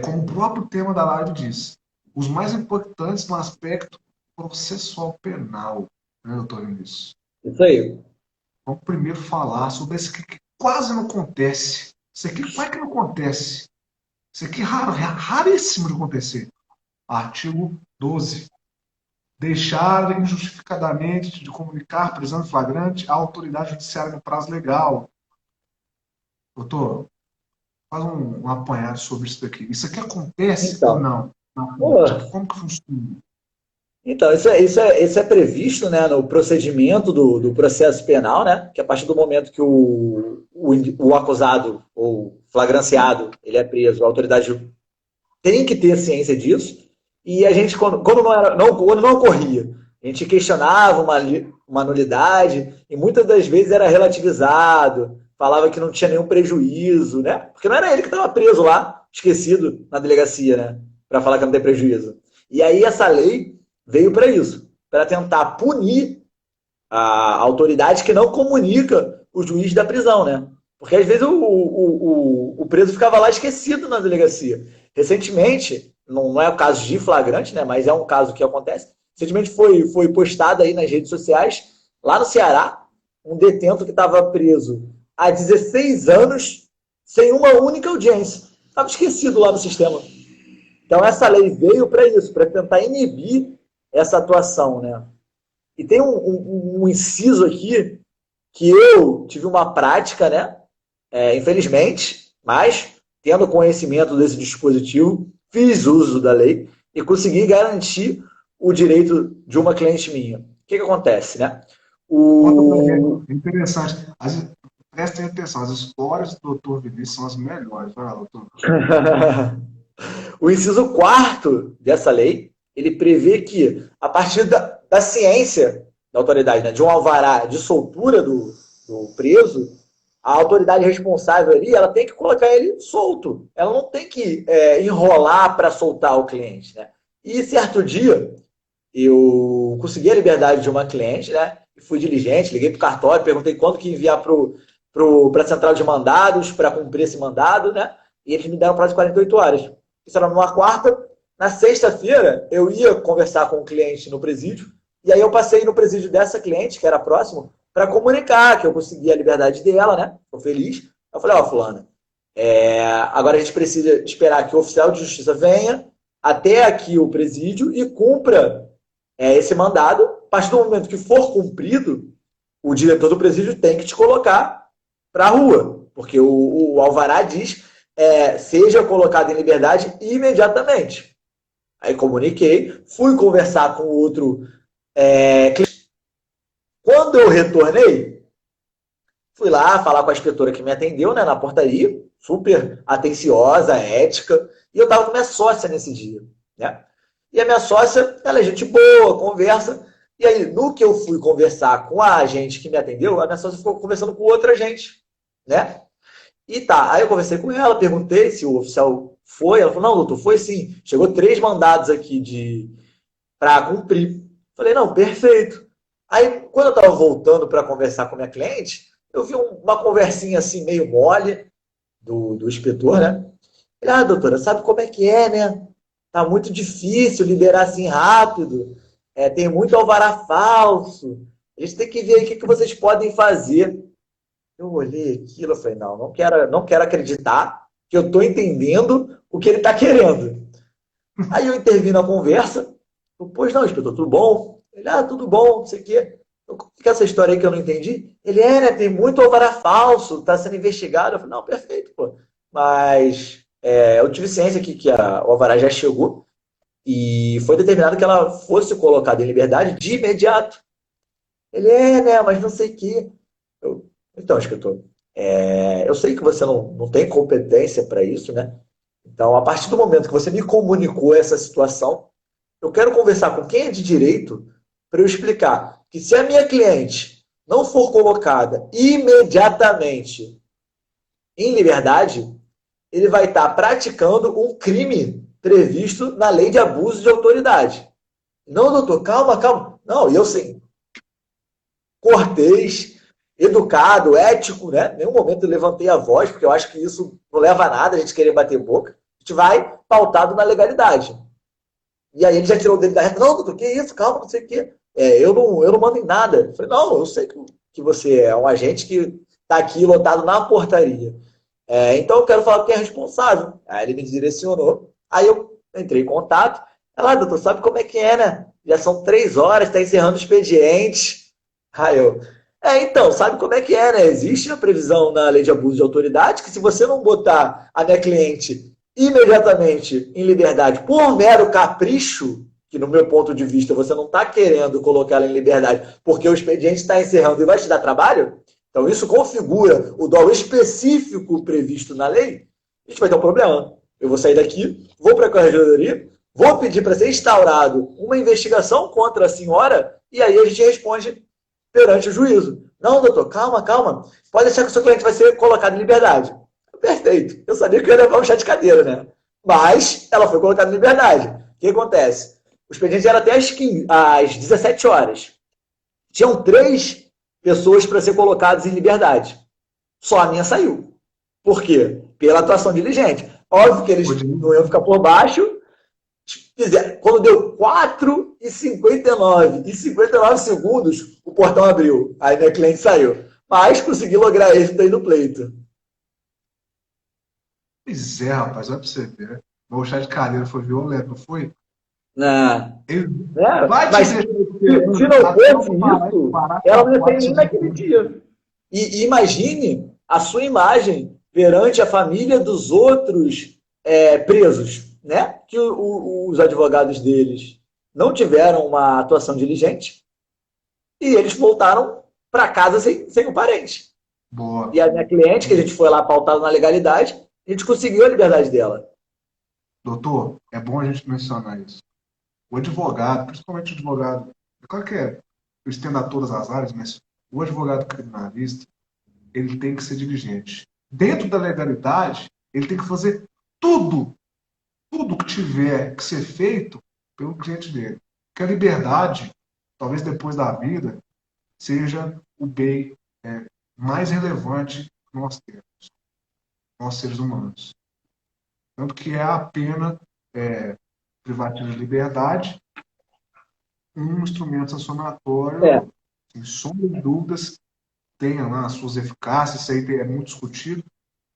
como o próprio tema da live diz, os mais importantes no aspecto processual penal, né, doutor Vinícius? Isso aí. Vamos primeiro falar sobre esse que quase não acontece. Isso aqui quase que não acontece. Isso aqui é raríssimo de acontecer. Artigo 12. Deixar injustificadamente de comunicar prisão em flagrante à autoridade judiciária no prazo legal. Doutor, faz um apanhado sobre isso daqui. Isso aqui acontece ou Então, não? Na pô, prática, como que funciona? Então, isso é previsto, né, no procedimento do processo penal, né, que a partir do momento que o acusado ou flagranciado ele é preso, a autoridade tem que ter ciência disso, e a gente, quando não ocorria, a gente questionava uma nulidade, e muitas das vezes era relativizado, falava que não tinha nenhum prejuízo, né, porque não era ele que estava preso lá, esquecido na delegacia, né, para falar que não tem prejuízo. E aí essa lei veio para isso, para tentar punir a autoridade que não comunica o juiz da prisão, né? Porque às vezes o preso ficava lá esquecido na delegacia. Recentemente, não é o caso de flagrante, né? Mas é um caso que acontece. Recentemente foi postado aí nas redes sociais, lá no Ceará, um detento que estava preso há 16 anos sem uma única audiência. Estava esquecido lá no sistema. Então essa lei veio para isso, para tentar inibir essa atuação, né? E tem um inciso aqui que eu tive uma prática, né? Infelizmente, mas tendo conhecimento desse dispositivo, fiz uso da lei e consegui garantir o direito de uma cliente minha. O que acontece, né? Conta pra mim, é interessante. Prestem atenção, as histórias do Dr. Vinícius são as melhores. Vai lá, doutor. O inciso quarto dessa lei, ele prevê que, a partir da ciência da autoridade, né, de um alvará de soltura do preso, a autoridade responsável ali, ela tem que colocar ele solto. Ela não tem que enrolar para soltar o cliente, né? E certo dia, eu consegui a liberdade de uma cliente, né? E fui diligente, liguei para o cartório, perguntei quando que enviar para a central de mandados para cumprir esse mandado, né? E eles me deram prazo de 48 horas. Isso era numa quarta. Na sexta-feira, eu ia conversar com o cliente no presídio, e aí eu passei no presídio dessa cliente, que era próximo, para comunicar que eu consegui a liberdade dela, né? Estou feliz. Eu falei, fulana, agora a gente precisa esperar que o oficial de justiça venha até aqui o presídio e cumpra esse mandado. A partir do momento que for cumprido, o diretor do presídio tem que te colocar para a rua, porque o alvará diz seja colocado em liberdade imediatamente. Aí comuniquei, fui conversar com o outro cliente. Quando eu retornei, fui lá falar com a inspetora que me atendeu, né, na portaria, super atenciosa, ética, e eu estava com minha sócia nesse dia, né? E a minha sócia, ela é gente boa, conversa, e aí no que eu fui conversar com a agente que me atendeu, a minha sócia ficou conversando com outra agente, né? E tá, aí eu conversei com ela, perguntei se o oficial foi, ela falou, não, doutor, foi sim, chegou 3 mandados aqui para cumprir. Falei, não, perfeito. Aí, quando eu estava voltando para conversar com a minha cliente, eu vi uma conversinha assim, meio mole, do inspetor, né? Ele, doutora, sabe como é que é, né? Tá muito difícil liberar assim rápido, tem muito alvará falso, a gente tem que ver aí o que vocês podem fazer. Eu olhei aquilo e falei, não quero acreditar que eu estou entendendo o que ele está querendo. Aí eu intervi na conversa, pois não, inspetor, tudo bom? Ele, tudo bom, não sei o quê. O que é essa história aí que eu não entendi? Ele, né, tem muito alvará falso, está sendo investigado. Eu falei, não, perfeito, pô. Mas eu tive ciência que o alvará já chegou e foi determinado que ela fosse colocada em liberdade de imediato. Ele, né, mas não sei o quê. Então, inspetor, eu sei que você não tem competência para isso, né? Então, a partir do momento que você me comunicou essa situação, eu quero conversar com quem é de direito para eu explicar que se a minha cliente não for colocada imediatamente em liberdade, ele vai estar praticando um crime previsto na lei de abuso de autoridade. Não, doutor, calma. Não, eu sim. Cortês, educado, ético, né? Em nenhum momento eu levantei a voz, porque eu acho que isso não leva a nada, a gente querer bater boca. A gente vai pautado na legalidade. E aí ele já tirou o dedo da reta. Não, doutor, que isso? Calma, não sei o quê. Eu não mando em nada. Eu falei, não, eu sei que você é um agente que está aqui lotado na portaria. Então eu quero falar com quem é responsável. Aí ele me direcionou. Aí eu entrei em contato. Ela, doutor, sabe como é que é, né? Já são 3 horas, está encerrando o expediente. Aí eu, então, sabe como é que é, né? Existe a previsão na lei de abuso de autoridade que se você não botar a minha cliente imediatamente em liberdade por mero capricho, que no meu ponto de vista você não está querendo colocar ela em liberdade porque o expediente está encerrando e vai te dar trabalho, então isso configura o dolo específico previsto na lei, a gente vai ter um problema. Eu vou sair daqui, vou para a corregedoria, vou pedir para ser instaurado uma investigação contra a senhora e aí a gente responde perante o juízo. Não, doutor, calma, calma. Pode deixar que o seu cliente vai ser colocado em liberdade. Perfeito. Eu sabia que eu ia levar um chá de cadeira, né? Mas ela foi colocada em liberdade. O que acontece? O expediente era até às 17 horas. Tinham 3 pessoas para ser colocadas em liberdade. Só a minha saiu. Por quê? Pela atuação diligente. Óbvio que eles não iam ficar por baixo. Quando deu 4h59 e 59 segundos, o portão abriu. Aí minha cliente saiu. Mas consegui lograr êxito aí no pleito. Pois é, rapaz, olha pra você ver. O chá de cadeira foi violento, não foi? Não. Ele É, vai te mas deixar se não até fosse eu parar, isso, parar com ela a não ia ter nem parte naquele dia. E imagine a sua imagem perante a família dos outros presos, né? Que os advogados deles não tiveram uma atuação diligente e eles voltaram para casa sem o parente. E boa. a minha cliente, que a gente foi lá pautado na legalidade, a gente conseguiu a liberdade dela. Doutor, é bom a gente mencionar isso. O advogado, principalmente o advogado, é claro que eu estendo a todas as áreas, mas o advogado criminalista, ele tem que ser diligente. Dentro da legalidade, ele tem que fazer tudo, tudo que tiver que ser feito pelo cliente dele. Porque a liberdade, talvez depois da vida, seja o bem mais relevante que nós temos, nós seres humanos. Tanto que é a pena privativa de liberdade um instrumento É. sancionatório, sem sombra de dúvidas, tenha lá as suas eficácias, isso aí é muito discutido,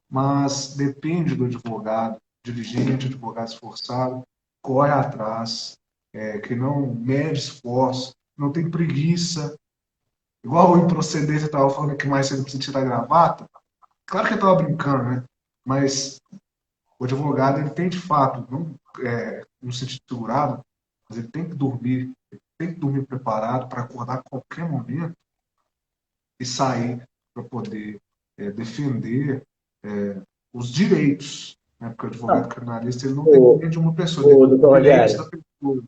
mas depende do advogado, diligente, advogado esforçado, corre atrás, que não mede esforço, não tem preguiça. Igual o improcedência estava falando que mais cedo precisa tirar a gravata. Claro que eu estava brincando, né? Mas o advogado ele tem de fato, não no sentido figurado, mas ele tem que dormir preparado para acordar a qualquer momento e sair para poder defender os direitos, né? Porque o advogado Não, criminalista ele não o, defende uma pessoa, ele o defende doutor os direitos da Rogério, pessoa.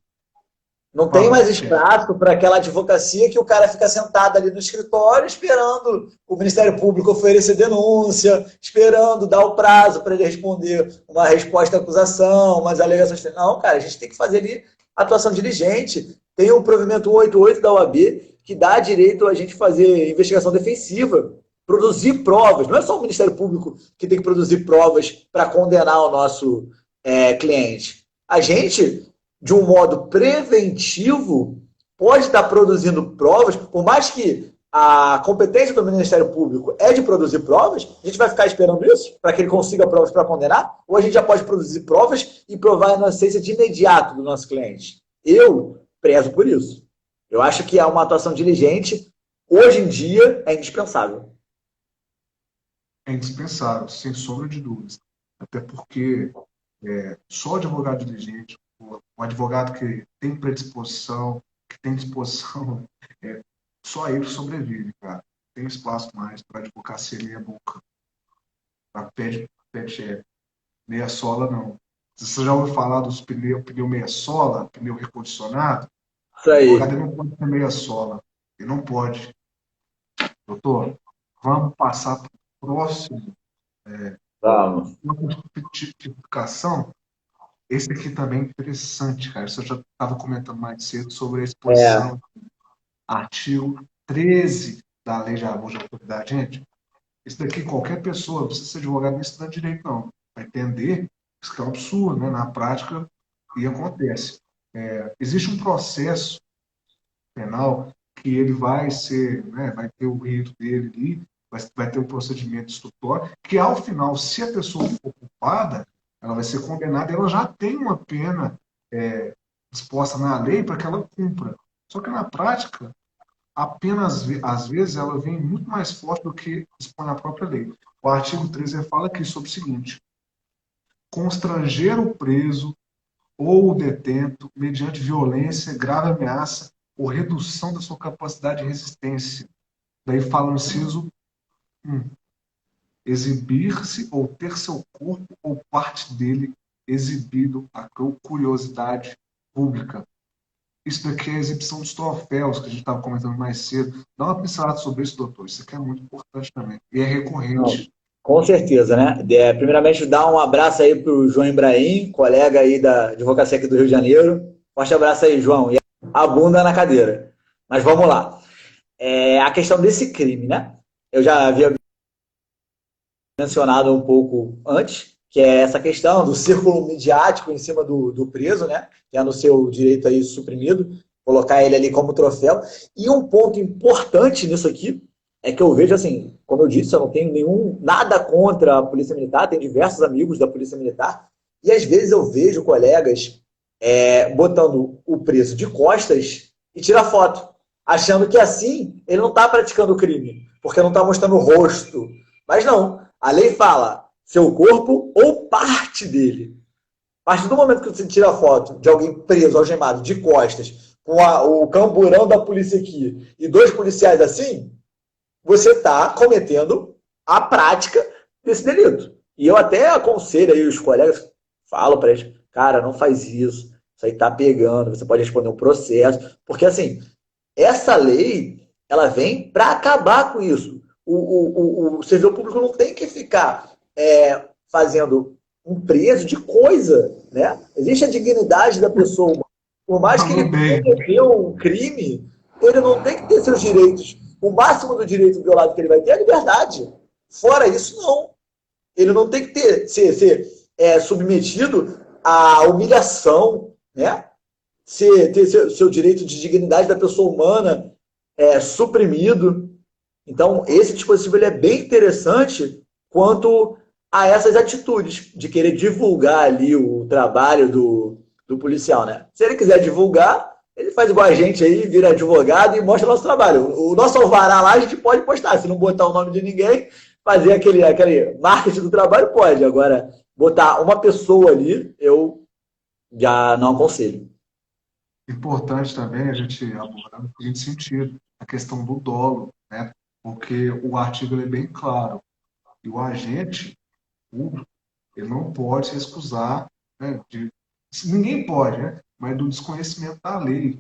não tem Fala, mais espaço para aquela advocacia que o cara fica sentado ali no escritório esperando o Ministério Público oferecer denúncia, esperando dar o prazo para ele responder uma resposta à acusação, umas alegações. Não, cara, a gente tem que fazer ali atuação diligente. Tem o provimento 188 da OAB que dá direito a gente fazer investigação defensiva, produzir provas. Não é só o Ministério Público que tem que produzir provas para condenar o nosso cliente. A gente de um modo preventivo, pode estar produzindo provas, por mais que a competência do Ministério Público é de produzir provas, a gente vai ficar esperando isso para que ele consiga provas para condenar, ou a gente já pode produzir provas e provar a inocência de imediato do nosso cliente. Eu prezo por isso. Eu acho que uma atuação diligente, hoje em dia, é indispensável. é indispensável, sem sombra de dúvidas. Até porque só o advogado diligente, o advogado que tem predisposição, que tem disposição, só ele sobrevive, cara. Tem espaço mais para advocacia meia boca, para pé meia sola, não. Você já ouviu falar dos pneu meia sola, pneu recondicionado? Isso O advogado aí. ele não pode ter meia sola. Ele não pode. Doutor, vamos passar para o próximo. Vamos. Uma tipificação. Esse aqui também é interessante, cara. Isso eu já estava comentando mais cedo sobre a É, exposição. Artigo 13 da Lei de Abuso de Autoridade. Gente, isso daqui qualquer pessoa, não precisa ser advogado nem estudar direito, não. Vai entender isso que é um absurdo, né? Na prática, e acontece. Existe um processo penal que ele vai ser, né, vai ter o rito dele ali, vai ter um procedimento instrutório, que ao final, se a pessoa for culpada, ela vai ser condenada, ela já tem uma pena disposta na lei para que ela cumpra. Só que na prática, a pena, às vezes, ela vem muito mais forte do que dispõe a própria lei. O artigo 13 fala aqui sobre o seguinte: constranger o preso ou o detento, mediante violência, grave ameaça ou redução da sua capacidade de resistência. Daí fala no inciso 1. Exibir-se ou ter seu corpo ou parte dele exibido a curiosidade pública. Isso daqui é a exibição dos troféus que a gente estava comentando mais cedo. Dá uma pincelada sobre isso, doutor. Isso aqui é muito importante também. E é Não, recorrente. com certeza, né? Primeiramente, dar um abraço aí para o João Ibrahim, colega aí da advocacia aqui do Rio de Janeiro. Forte abraço aí, João. E a bunda na cadeira. Mas vamos lá. A questão desse crime, né? Eu já havia mencionado um pouco antes, que é essa questão do círculo midiático em cima do preso, né? Que é no seu direito aí suprimido, colocar ele ali como troféu. E um ponto importante nisso aqui é que eu vejo assim, como eu disse, eu não tenho nada contra a Polícia Militar, tenho diversos amigos da Polícia Militar, e às vezes eu vejo colegas botando o preso de costas e tira foto, achando que assim ele não está praticando o crime, porque não está mostrando o rosto. Mas não, a lei fala seu corpo ou parte dele. A partir do momento que você tira a foto de alguém preso, algemado, de costas, com o camburão da polícia aqui e dois policiais assim, você está cometendo a prática desse delito. E eu até aconselho aí os colegas, falo para eles, cara, não faz isso, isso aí tá pegando, você pode responder um processo, porque assim, essa lei, ela vem para acabar com isso. O servidor público não tem que ficar fazendo um preço de coisa, né? Existe a dignidade da pessoa. Por mais que Falou ele bem. cometeu um crime, ele não tem que ter seus direitos. O máximo do direito violado que ele vai ter é a liberdade. Fora isso, não. Ele não tem que ser submetido à humilhação, né? Ter seu direito de dignidade da pessoa humana suprimido. Então, esse dispositivo ele é bem interessante quanto a essas atitudes de querer divulgar ali o trabalho do policial, né? Se ele quiser divulgar, ele faz igual a gente aí, vira advogado e mostra o nosso trabalho. O nosso alvará lá a gente pode postar, se não botar o nome de ninguém, fazer aquele marketing do trabalho, pode. Agora, botar uma pessoa ali, eu já não aconselho. Importante também a gente abordar no seguinte sentido, a questão do dolo, né? Porque o artigo é bem claro. E o agente público, ele não pode se excusar, né, ninguém pode, né? Mas do desconhecimento da lei.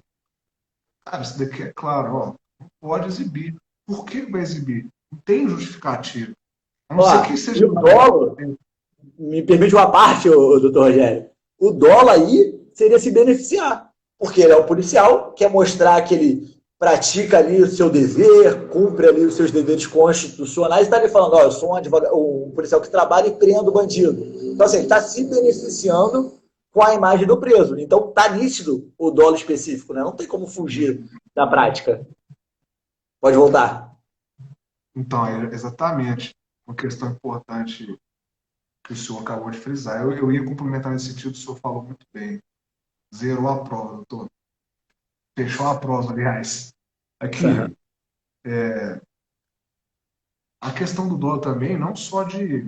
Cara, isso daqui é claro, ó, não pode exibir. Por que vai exibir? Não tem justificativo. A não Ó, ser que e seja. o dolo, me permite uma parte, doutor Rogério. O dolo aí seria se beneficiar, porque ele é um policial, quer mostrar que ele pratica ali o seu dever, cumpre ali os seus deveres constitucionais, e está ali falando, ó, eu sou um, advogado, um policial que trabalha e prendo o bandido. Então, assim, ele está se beneficiando com a imagem do preso. Então, está nítido o dolo específico, né? Não tem como fugir da prática. Pode voltar. Então, é exatamente uma questão importante que o senhor acabou de frisar. Eu ia complementar nesse sentido, o senhor falou muito bem. Zerou a prova, doutor. Fechou a prova, aliás. Aqui, a questão do dolo também, não só de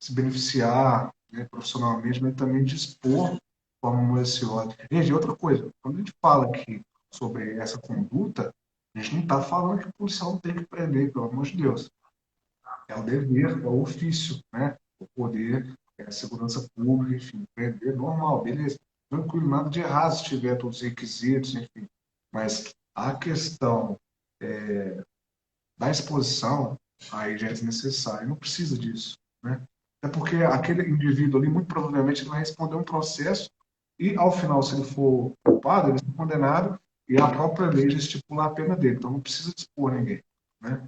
se beneficiar, né, profissionalmente, mas também de expor de forma maliciosa. Gente, outra coisa, quando a gente fala aqui sobre essa conduta, a gente não está falando que o policial não tem que prender, pelo amor de Deus. É o dever, é o ofício, né? O poder, é a segurança pública, enfim, prender normal, beleza. Tranquilo, nada de errado se tiver todos os requisitos, enfim. Mas a questão da exposição, aí já é desnecessário, não precisa disso, né? É porque aquele indivíduo ali, muito provavelmente, ele vai responder um processo e, ao final, se ele for culpado, ele é condenado e a própria lei já estipula a pena dele. Então, não precisa dispor ninguém, né?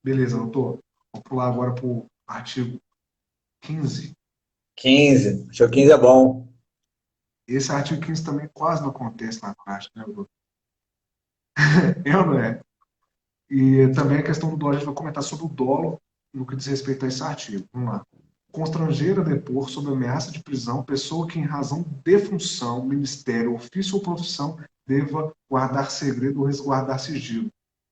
Beleza, doutor. Vou pular agora para o artigo 15. 15. Acho que 15 é bom. Esse artigo 15 também quase não acontece na prática, né, doutor? Eu não é. E também a questão do dolo, a gente vai comentar sobre o dolo no que diz respeito a esse artigo. Vamos lá. Constranger a depor sob ameaça de prisão pessoa que, em razão de função, ministério, ofício ou profissão, deva guardar segredo ou resguardar sigilo.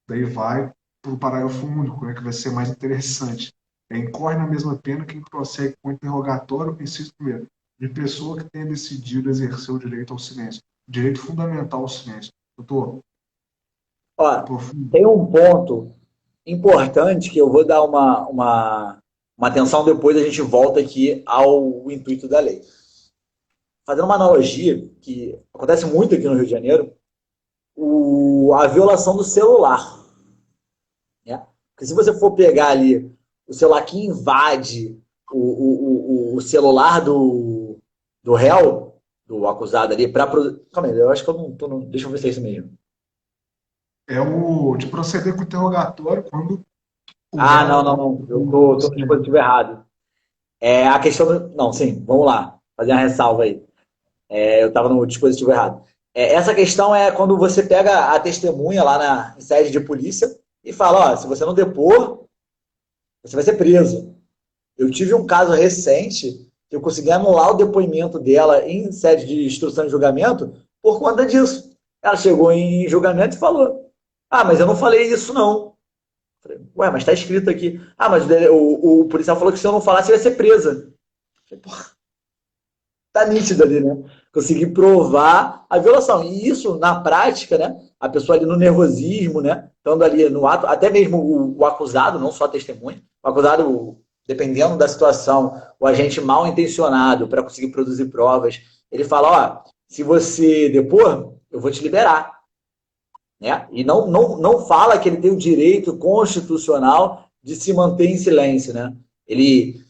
Daí vai para o parágrafo único, né, que vai ser mais interessante. Incorre na mesma pena quem prossegue com o interrogatório, inciso primeiro. de pessoa que tenha decidido exercer o direito ao silêncio, direito fundamental ao silêncio. Doutor, Ó, aprofundo. tem um ponto importante que eu vou dar uma atenção, depois a gente volta aqui ao intuito da lei. Fazendo uma analogia, que acontece muito aqui no Rio de Janeiro, a violação do celular. Né? Porque se você for pegar ali o celular que invade o celular do réu, do acusado ali, para. Calma aí, eu acho que eu não tô. Deixa eu ver se é isso mesmo. É o de proceder com o interrogatório quando o Ah, não, não, réu. não. Eu tô no dispositivo errado. É a questão do. Não, sim, vamos lá. Fazer uma ressalva aí. Eu estava no dispositivo errado. Essa questão é quando você pega a testemunha lá em sede de polícia e fala: ó, se você não depor, você vai ser preso. Eu tive um caso recente que eu consegui anular o depoimento dela em sede de instrução de julgamento por conta disso. Ela chegou em julgamento e falou: ah, mas eu não falei isso, não. Falei, ué, mas está escrito aqui. Ah, mas o policial falou que se eu não falasse, eu ia ser presa. Falei, porra, tá nítido ali, né? Consegui provar a violação. E isso, na prática, né? A pessoa ali no nervosismo, né? Estando ali no ato, até mesmo o acusado, não só a testemunha, o acusado, dependendo da situação, o agente mal intencionado para conseguir produzir provas, ele fala: ó, se você depor, eu vou te liberar. Né? E não fala que ele tem o direito constitucional de se manter em silêncio. Né? Ele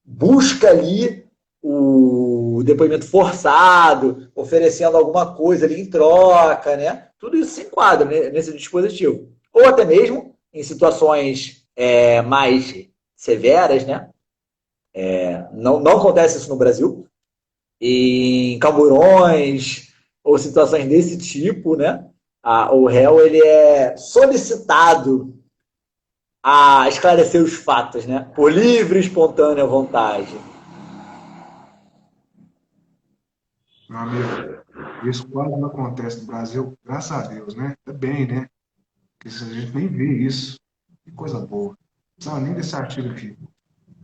busca ali o depoimento forçado, oferecendo alguma coisa ali em troca, né? Tudo isso se enquadra nesse dispositivo. Ou até mesmo em situações mais severas, né? Não acontece isso no Brasil, em camburões ou situações desse tipo, né? O réu ele é solicitado a esclarecer os fatos, né? Por livre e espontânea vontade. Meu amigo, isso quase não acontece no Brasil, graças a Deus, né? É bem, né? Porque a gente nem vê isso. Que coisa boa. Não precisava nem desse artigo aqui.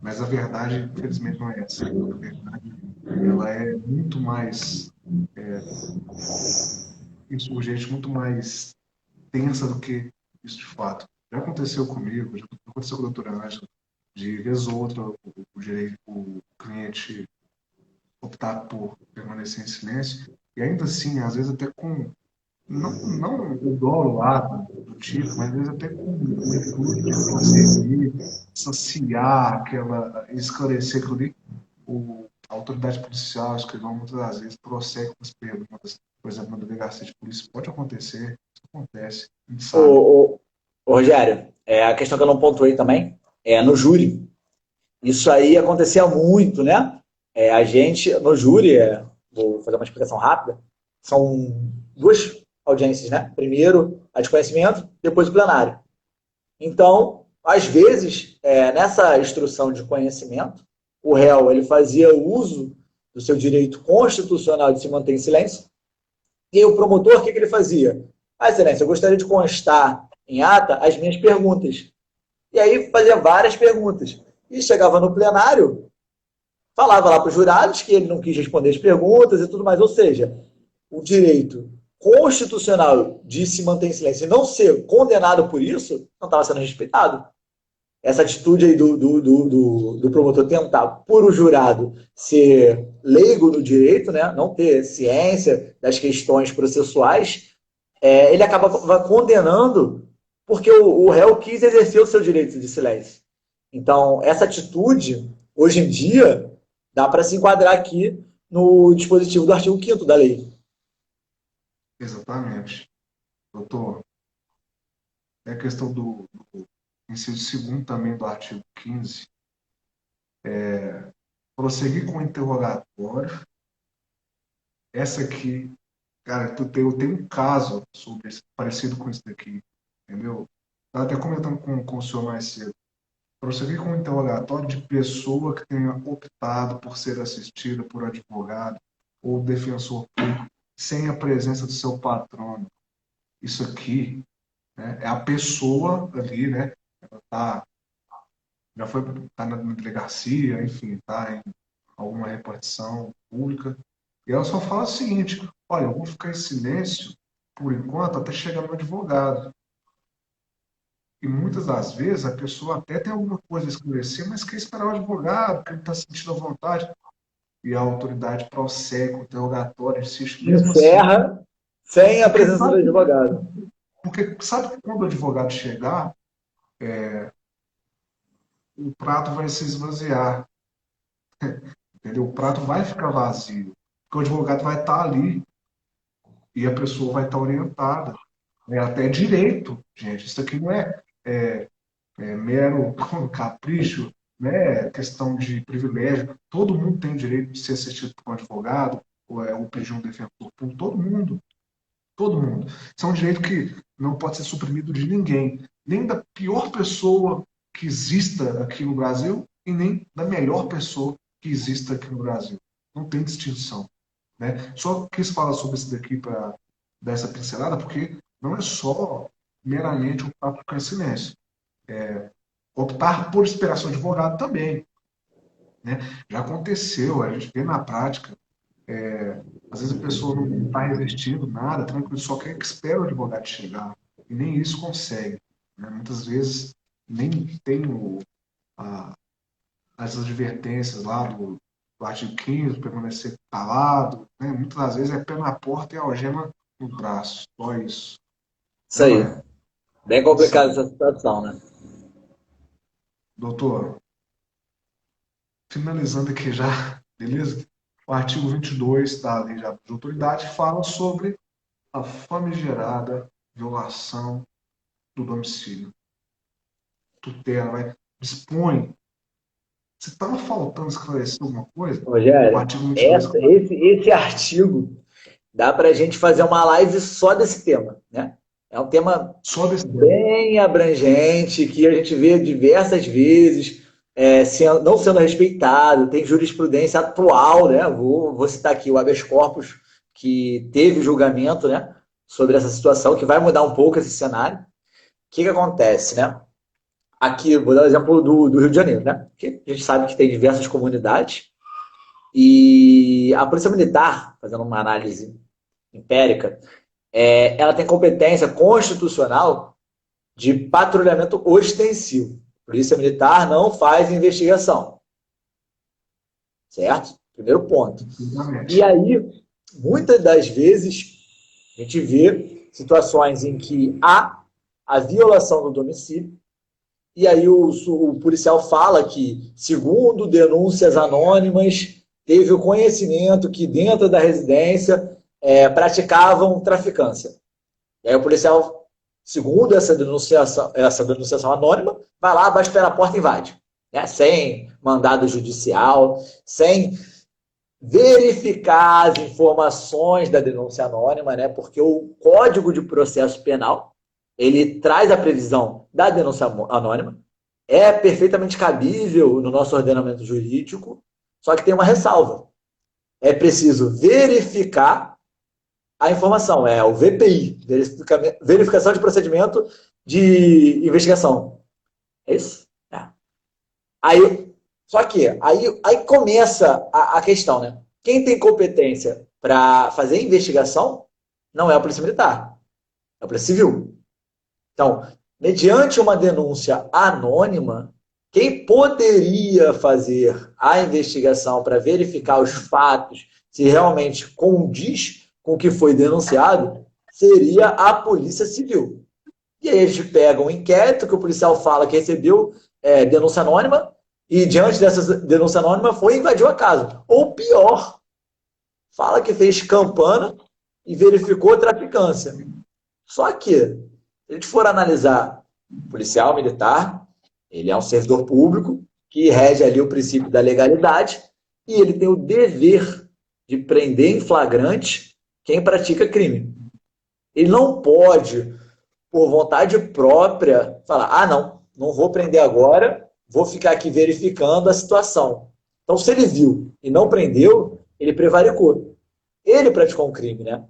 Mas a verdade, infelizmente, não é essa. A verdade, ela é muito mais insurgente, muito mais tensa do que isso de fato. Já aconteceu comigo, já aconteceu com a doutora Ângela, de vez ou outra o cliente optar por permanecer em silêncio, e ainda assim, às vezes até com, não o dolo lá do tipo, mas às vezes até com o intuito de prosseguir, saciar aquela, esclarecer aquilo ali, a autoridade policial, escrivão, muitas das vezes prossegue com as perguntas, por exemplo, na delegacia de polícia, pode acontecer, isso acontece, a gente Ô, sabe. Rogério, a questão que eu não pontuei também é no júri. Isso aí acontecia muito, né? A gente, no júri, vou fazer uma explicação rápida, são duas audiências, né? Primeiro a de conhecimento, depois o plenário. Então, às vezes, nessa instrução de conhecimento, o réu ele fazia uso do seu direito constitucional de se manter em silêncio, e aí o promotor, o que ele fazia? Ah, excelência, eu gostaria de constar em ata as minhas perguntas. E aí fazia várias perguntas. E chegava no plenário, falava lá para os jurados que ele não quis responder as perguntas e tudo mais. Ou seja, o direito constitucional de se manter em silêncio e não ser condenado por isso não estava sendo respeitado. Essa atitude aí do promotor tentar, por o jurado, ser leigo no direito, né, não ter ciência das questões processuais, ele acaba condenando porque o réu quis exercer o seu direito de silêncio. Então, essa atitude, hoje em dia, dá para se enquadrar aqui no dispositivo do artigo 5º da lei. Exatamente. Doutor, é a questão do inciso segundo também do artigo 15, prosseguir com o interrogatório. Essa aqui, cara, eu tenho um caso sobre parecido com isso daqui, entendeu? Estava até comentando com o senhor mais cedo. Prosseguir com o interrogatório de pessoa que tenha optado por ser assistida por advogado ou defensor público sem a presença do seu patrono. Isso aqui, né, é a pessoa ali, né? Ela tá, já foi tá na delegacia, enfim, tá alguma repartição pública, e ela só fala o seguinte: olha, eu vou ficar em silêncio por enquanto até chegar meu advogado. E muitas das vezes a pessoa até tem alguma coisa a esclarecer, mas quer esperar o advogado, porque ele está sentindo a vontade. E a autoridade prossegue o interrogatório, insiste mesmo assim. Encerra sem a Porque presença do advogado. sabe que quando o advogado chegar, o prato vai se esvaziar, entendeu? O prato vai ficar vazio, porque o advogado vai estar ali e a pessoa vai estar orientada. É até direito, gente. Isso aqui não é mero capricho, né? Questão de privilégio. Todo mundo tem direito de ser assistido por um advogado, ou pedir um defensor público. Todo mundo. Todo mundo. Isso é um direito que não pode ser suprimido de ninguém. Nem da pior pessoa que exista aqui no Brasil e nem da melhor pessoa que exista aqui no Brasil. Não tem distinção. Né? Só quis falar sobre isso daqui para dar essa pincelada, porque não é só meramente optar por ficar em silêncio. Optar por esperar seu advogado também. Né? Já aconteceu, a gente vê na prática. Às vezes a pessoa não está resistindo, nada, tranquilo, só quer que espera o advogado chegar. E nem isso consegue. Né? Muitas vezes nem tem a, as advertências lá do artigo 15, permanecer calado. Né? Muitas das vezes é pé na porta e algema no braço. Só isso. Isso Não aí. é? Bem complicada essa situação, né? Doutor, finalizando aqui já, beleza? O artigo 22 da Lei de Abuso de Autoridade fala sobre a famigerada violação do domicílio. Tutela, vai, dispõe. Se estava faltando esclarecer alguma coisa, o Rogério, artigo 22 esse artigo dá para a gente fazer uma live só desse tema, né? É um tema só desse tema. bem abrangente, que a gente vê diversas vezes não sendo respeitado, tem jurisprudência atual, né? Vou citar aqui o habeas corpus, que teve julgamento, né, sobre essa situação, que vai mudar um pouco esse cenário. O que acontece, né? Aqui, vou dar o exemplo do Rio de Janeiro, né? Que a gente sabe que tem diversas comunidades, e a Polícia Militar, fazendo uma análise empérica, ela tem competência constitucional de patrulhamento ostensivo. A Polícia Militar não faz investigação. Certo? Primeiro ponto. Exatamente. E aí, muitas das vezes, a gente vê situações em que há a violação do domicílio, e aí o policial fala que, segundo denúncias anônimas, teve o conhecimento que dentro da residência praticavam traficância. E aí o policial, segundo essa denunciação anônima, vai lá, bate o pé na porta e invade. Né? Sem mandado judicial, sem verificar as informações da denúncia anônima, né? Porque o Código de Processo Penal, ele traz a previsão da denúncia anônima, é perfeitamente cabível no nosso ordenamento jurídico, só que tem uma ressalva. É preciso verificar a informação, é o VPI, verificação de procedimento de investigação. É isso? É. Só que aí começa a questão, né? Quem tem competência para fazer investigação não é a Polícia Militar, é a Polícia Civil. Então, mediante uma denúncia anônima, quem poderia fazer a investigação para verificar os fatos, se realmente condiz com o que foi denunciado, seria a Polícia Civil. E aí a gente pega um inquérito que o policial fala que recebeu denúncia anônima e, diante dessa denúncia anônima, foi e invadiu a casa. Ou pior, fala que fez campana e verificou traficância. Só que, se a gente for analisar o policial militar, ele é um servidor público que rege ali o princípio da legalidade e ele tem o dever de prender em flagrante quem pratica crime. Ele não pode, por vontade própria, falar, não vou prender agora, vou ficar aqui verificando a situação. Então, se ele viu e não prendeu, ele prevaricou. Ele praticou um crime, né?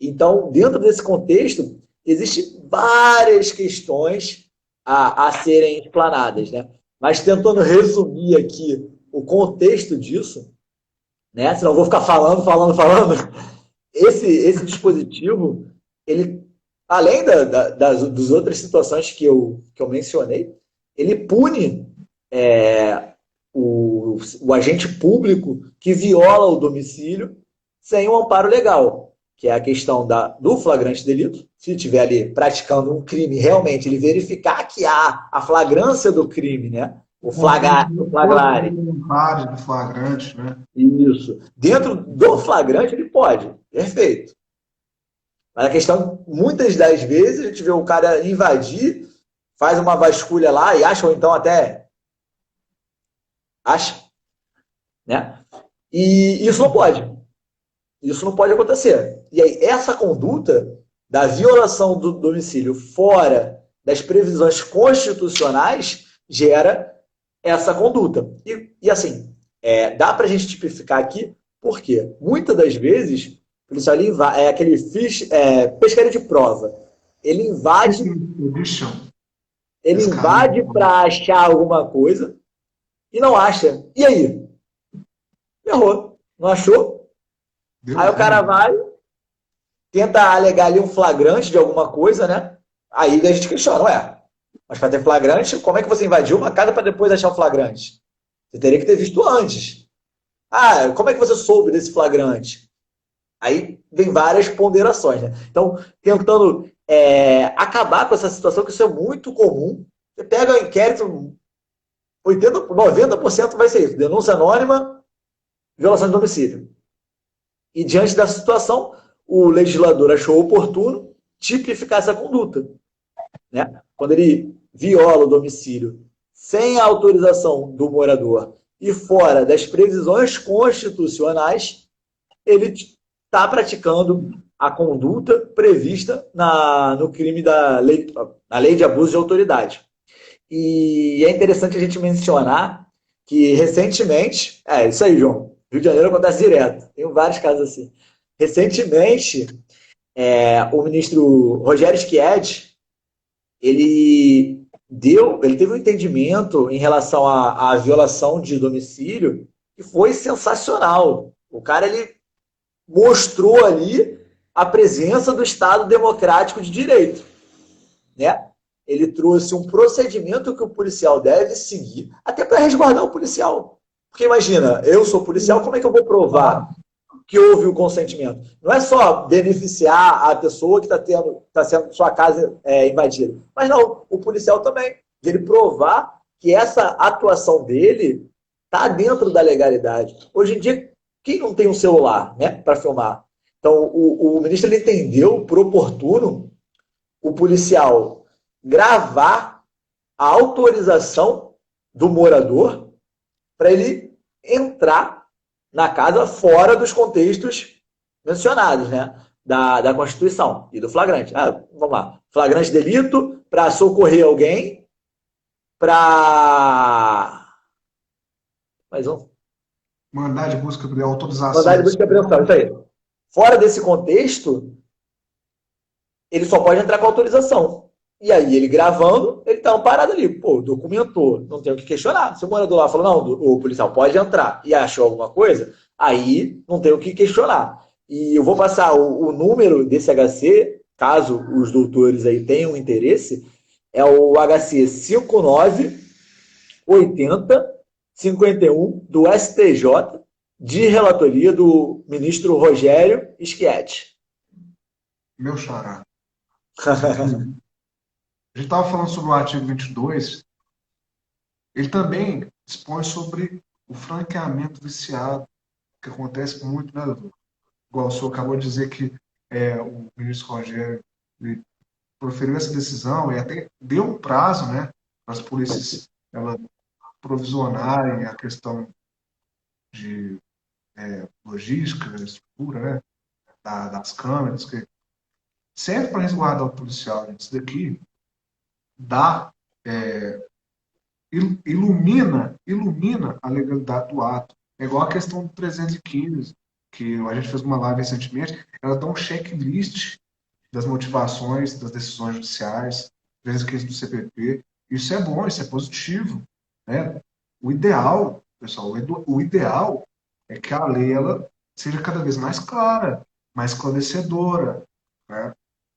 Então, dentro desse contexto, existem várias questões a serem explanadas, né? Mas tentando resumir aqui o contexto disso, né? Senão eu vou ficar falando. Esse dispositivo, ele, além das outras situações que eu mencionei, ele pune o agente público que viola o domicílio sem um amparo legal, que é a questão do flagrante delito. Se estiver ali praticando um crime, realmente ele verificar que há a flagrância do crime, né? O flagrare. Do flagrante, né? Isso. Dentro do flagrante ele pode, perfeito. Mas a questão, muitas das vezes, a gente vê o cara invadir, faz uma vasculha lá e acha, ou então até acha, né? E isso não pode. Isso não pode acontecer. E aí, essa conduta da violação do domicílio fora das previsões constitucionais gera essa conduta. E assim, dá para a gente tipificar aqui, porque muitas das vezes o policial é aquele pescaria de prova. Ele invade para achar alguma coisa e não acha. E aí? Errou. Não achou? Aí o cara vai, tenta alegar ali um flagrante de alguma coisa, né? Aí a gente questiona, mas para ter flagrante, como é que você invadiu uma casa para depois achar o flagrante? Você teria que ter visto antes. Como é que você soube desse flagrante? Aí vem várias ponderações, né? Então, tentando acabar com essa situação, que isso é muito comum. Você pega o inquérito, 80, 90% vai ser isso. Denúncia anônima, violação de domicílio. E diante da situação, o legislador achou oportuno tipificar essa conduta, né? Quando ele viola o domicílio sem a autorização do morador e fora das previsões constitucionais, ele está praticando a conduta prevista no crime na lei de abuso de autoridade. E é interessante a gente mencionar que recentemente, isso aí, João, Rio de Janeiro acontece direto, tem vários casos assim. Recentemente, o ministro Rogério Schietti, ele teve um entendimento em relação à violação de domicílio que foi sensacional. O cara, ele mostrou ali a presença do Estado democrático de direito, né? Ele trouxe um procedimento que o policial deve seguir, até para resguardar o policial. Porque imagina, eu sou policial, como é que eu vou provar que houve o consentimento? Não é só beneficiar a pessoa que está sendo sua casa invadida, mas não, o policial também. De ele provar que essa atuação dele está dentro da legalidade. Hoje em dia, quem não tem um celular, né, para filmar? Então, o ministro ele entendeu por oportuno o policial gravar a autorização do morador para ele entrar na casa fora dos contextos mencionados, né, da Constituição e do flagrante. Vamos lá. Flagrante delito para socorrer alguém, para... Mais um. Mandar de busca de autorização. Mandar de busca de apreensão, isso aí. Fora desse contexto, ele só pode entrar com autorização. E aí, ele gravando, ele tá parado ali. Pô, documentou, não tem o que questionar. Se o morador lá falou, não, o policial pode entrar e achou alguma coisa, aí não tem o que questionar. E eu vou passar o número desse HC, caso os doutores aí tenham interesse, é o HC 598051 do STJ, de relatoria do ministro Rogério Schietti. Meu xará. A gente estava falando sobre o artigo 22, ele também dispõe sobre o franqueamento viciado, que acontece muito, né, doutor? Igual o senhor acabou de dizer que o ministro Rogério proferiu essa decisão e até deu um prazo, né, para as polícias provisionarem a questão de logística, estrutura, né, das câmeras, que serve para resguardar o policial. Isso daqui ilumina a legalidade do ato. É igual a questão do 315, que a gente fez uma live recentemente, ela dá um checklist das motivações, das decisões judiciais, 315 do CPP. Isso é bom, isso é positivo, né? O ideal pessoal, o ideal é que a lei ela seja cada vez mais clara, mais esclarecedora, né?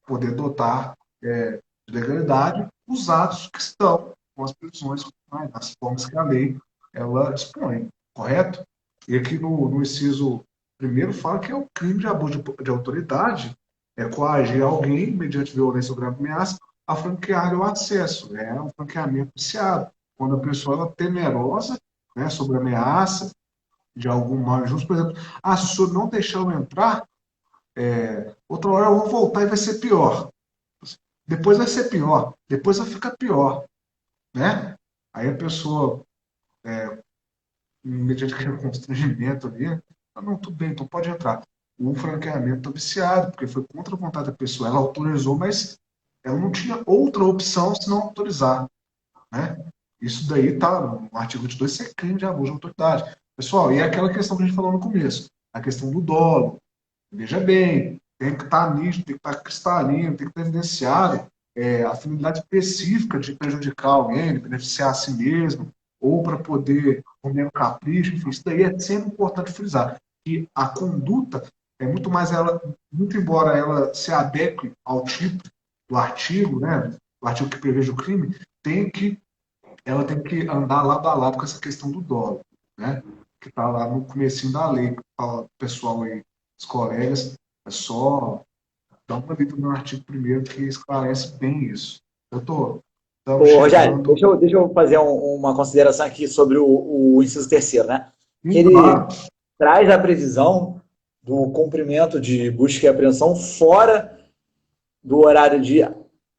Poder dotar de legalidade os atos que estão com as previsões, né, as formas que a lei ela dispõe, correto? E aqui no inciso primeiro fala que é o crime de abuso de autoridade é coagir alguém mediante violência ou grave ameaça a franquear o acesso, é um franqueamento viciado, quando a pessoa ela é temerosa, né, sobre ameaça de algum mal injusto, por exemplo, se o senhor não deixar eu entrar, outra hora eu vou voltar e vai ser pior. Depois vai ser pior, depois vai ficar pior, né? Aí a pessoa, mediante aquele constrangimento ali, não, tudo bem, então pode entrar. O franqueamento está viciado, porque foi contra a vontade da pessoa. Ela autorizou, mas ela não tinha outra opção senão autorizar, né? Isso daí está no artigo 22, isso é crime de abuso de autoridade. Pessoal, e é aquela questão que a gente falou no começo, a questão do dolo. Veja bem, tem que estar nítido, tem que estar cristalino, tem que estar evidenciado a finalidade específica de prejudicar alguém, de beneficiar a si mesmo, ou para poder comer um capricho, enfim, isso daí é sempre importante frisar. Que a conduta é muito mais ela, muito embora ela se adeque ao tipo do artigo, né, do artigo que preveja o crime, tem que ela tem que andar lado a lado com essa questão do dolo, né? Que está lá no comecinho da lei, que fala, pessoal aí, os colegas, é só dar uma lida no artigo primeiro que esclarece bem isso. Doutor, estamos Ô, Rogério, chegando. deixa eu fazer uma consideração aqui sobre o inciso terceiro, né? Que Sim, ele claro. traz a previsão do cumprimento de busca e apreensão fora do horário de,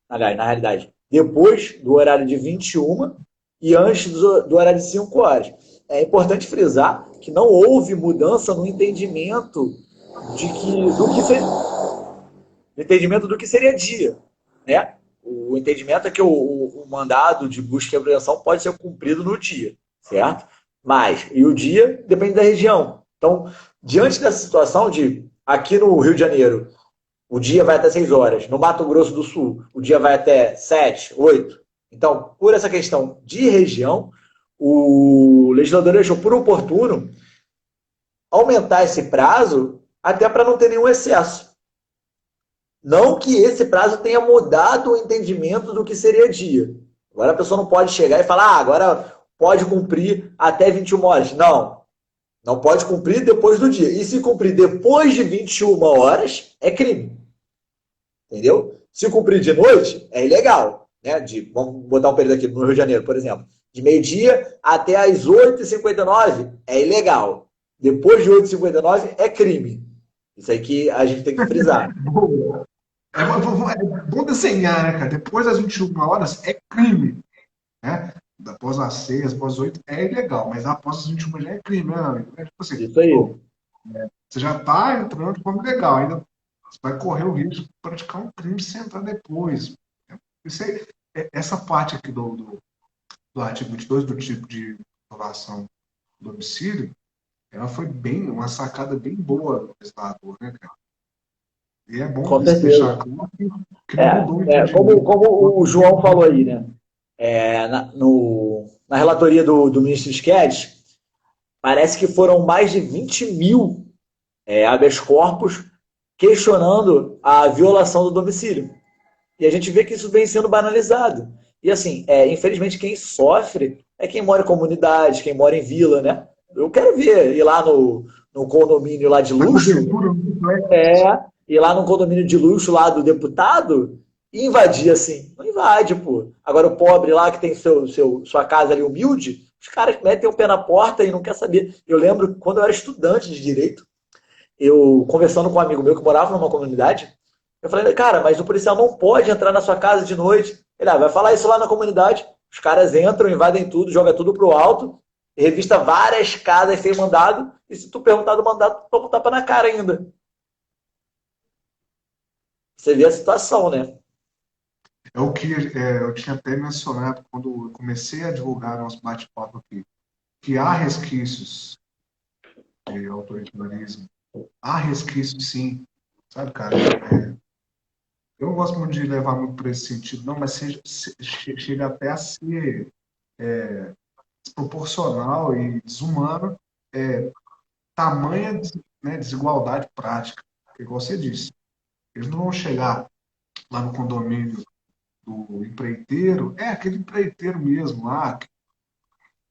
aliás, na realidade, depois do horário de 21 e antes do horário de 5 horas. É importante frisar que não houve mudança no entendimento do que seria dia, né? O entendimento é que o mandado de busca e apreensão pode ser cumprido no dia, certo? E o dia depende da região. Então, diante dessa situação de aqui no Rio de Janeiro, o dia vai até 6 horas. No Mato Grosso do Sul, o dia vai até 7, 8. Então, por essa questão de região, o legislador achou por oportuno aumentar esse prazo até para não ter nenhum excesso. Não que esse prazo tenha mudado o entendimento do que seria dia. Agora a pessoa não pode chegar e falar, agora pode cumprir até 21 horas. Não, não pode cumprir depois do dia. E se cumprir depois de 21 horas, é crime. Entendeu? Se cumprir de noite, é ilegal. Né? Vamos botar um período aqui no Rio de Janeiro, por exemplo. De meio-dia até às 8h59 é ilegal. Depois de 8h59 é crime. Isso aí que a gente tem que frisar. Boa. É bom desenhar, né, cara? Depois das 21 horas é crime, né? Após as 6, após as 8 é ilegal, mas após as 21 já é crime, né, amigo? É tipo assim, Isso aí. pô, você já está entrando de forma legal, ainda você vai correr o risco de praticar um crime se entrar depois. Isso aí, essa parte aqui do artigo 22, do tipo de violação do homicídio, ela foi bem, uma sacada bem boa do legislador, né, cara? E é bom Com deixar certeza. claro que não mudou o Como, entendimento. como o João falou aí, né? Na relatoria do ministro Guedes, parece que foram mais de 20 mil habeas corpus questionando a violação do domicílio. E a gente vê que isso vem sendo banalizado. E assim, infelizmente quem sofre é quem mora em comunidade, quem mora em vila, né? Eu quero ver ir lá no condomínio lá de A luxo, cobertura muito ir lá no condomínio de luxo lá do deputado e invadir assim. Não invade, pô. Agora o pobre lá que tem sua casa ali humilde, os caras metem o pé na porta e não quer saber. Eu lembro quando eu era estudante de direito, eu conversando com um amigo meu que morava numa comunidade, eu falei, cara, mas o policial não pode entrar na sua casa de noite. Ele, vai falar isso lá na comunidade. Os caras entram, invadem tudo, jogam tudo pro alto, revista várias casas sem mandado, e se tu perguntar do mandado, toma um tapa na cara ainda. Você vê a situação, né? é o que eu tinha até mencionado quando eu comecei a divulgar nosso bate-papo aqui, que há resquícios de autoritarismo. Há resquícios, sim. Sabe, cara? Eu não gosto muito de levar muito para esse sentido, não, mas chega até a ser desproporcional e desumano tamanha, né, desigualdade prática. Igual você disse, eles não vão chegar lá no condomínio do empreiteiro, aquele empreiteiro mesmo lá,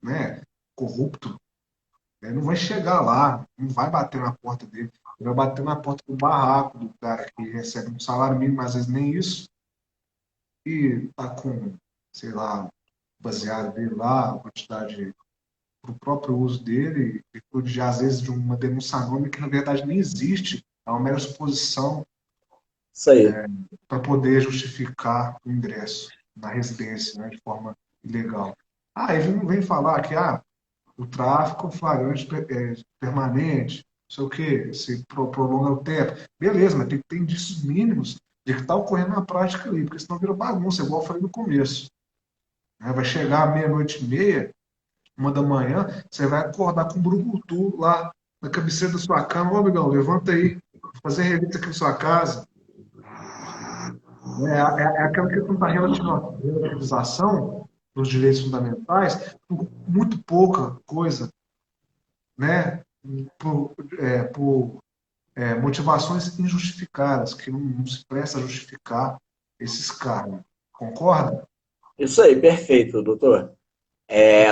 né, corrupto, não vai chegar lá, não vai bater na porta dele, ele vai bater na porta do barraco do cara que recebe um salário mínimo, às vezes nem isso, e tá com, sei lá, baseado dele lá, a quantidade para o próprio uso dele, e às vezes de uma denúncia anônima que na verdade nem existe, é uma mera suposição Isso aí. para poder justificar o ingresso na residência, né, de forma ilegal. Ele não vem falar que o tráfico flagrante permanente, não sei o quê, se prolonga o tempo. Beleza, mas tem que ter indícios mínimos de que está ocorrendo na prática ali, porque senão vira bagunça, igual eu falei no começo. Né? Vai chegar à meia-noite e meia, 1 da manhã, você vai acordar com um brucutu lá na cabeceira da sua cama. Ô, amigão, levanta aí, vou fazer revista aqui na sua casa. É aquela questão da relativização dos direitos fundamentais, por muito pouca coisa, né? Por motivações injustificadas, que não se presta a justificar esses cargos. Concorda? Isso aí, perfeito, doutor.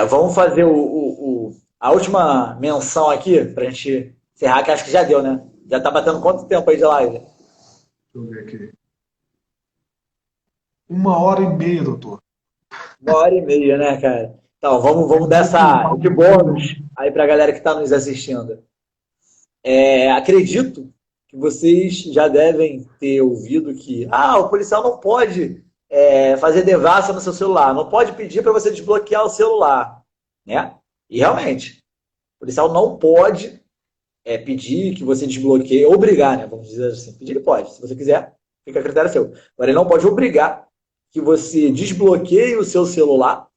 Vamos fazer a última menção aqui, para a gente encerrar, que acho que já deu, né? Já tá batendo quanto tempo aí de live? Deixa eu ver aqui. 1 hora e meia, doutor. 1 hora e meia, né, cara? Então, vamos dar esse bônus aí para a galera que está nos assistindo. Acredito que vocês já devem ter ouvido que o policial não pode fazer devassa no seu celular, não pode pedir para você desbloquear o celular, né? E realmente, o policial não pode pedir que você desbloqueie, obrigar, né? Vamos dizer assim. Pedir ele pode, se você quiser, fica a critério seu. Agora, ele não pode obrigar que você desbloqueie o seu celular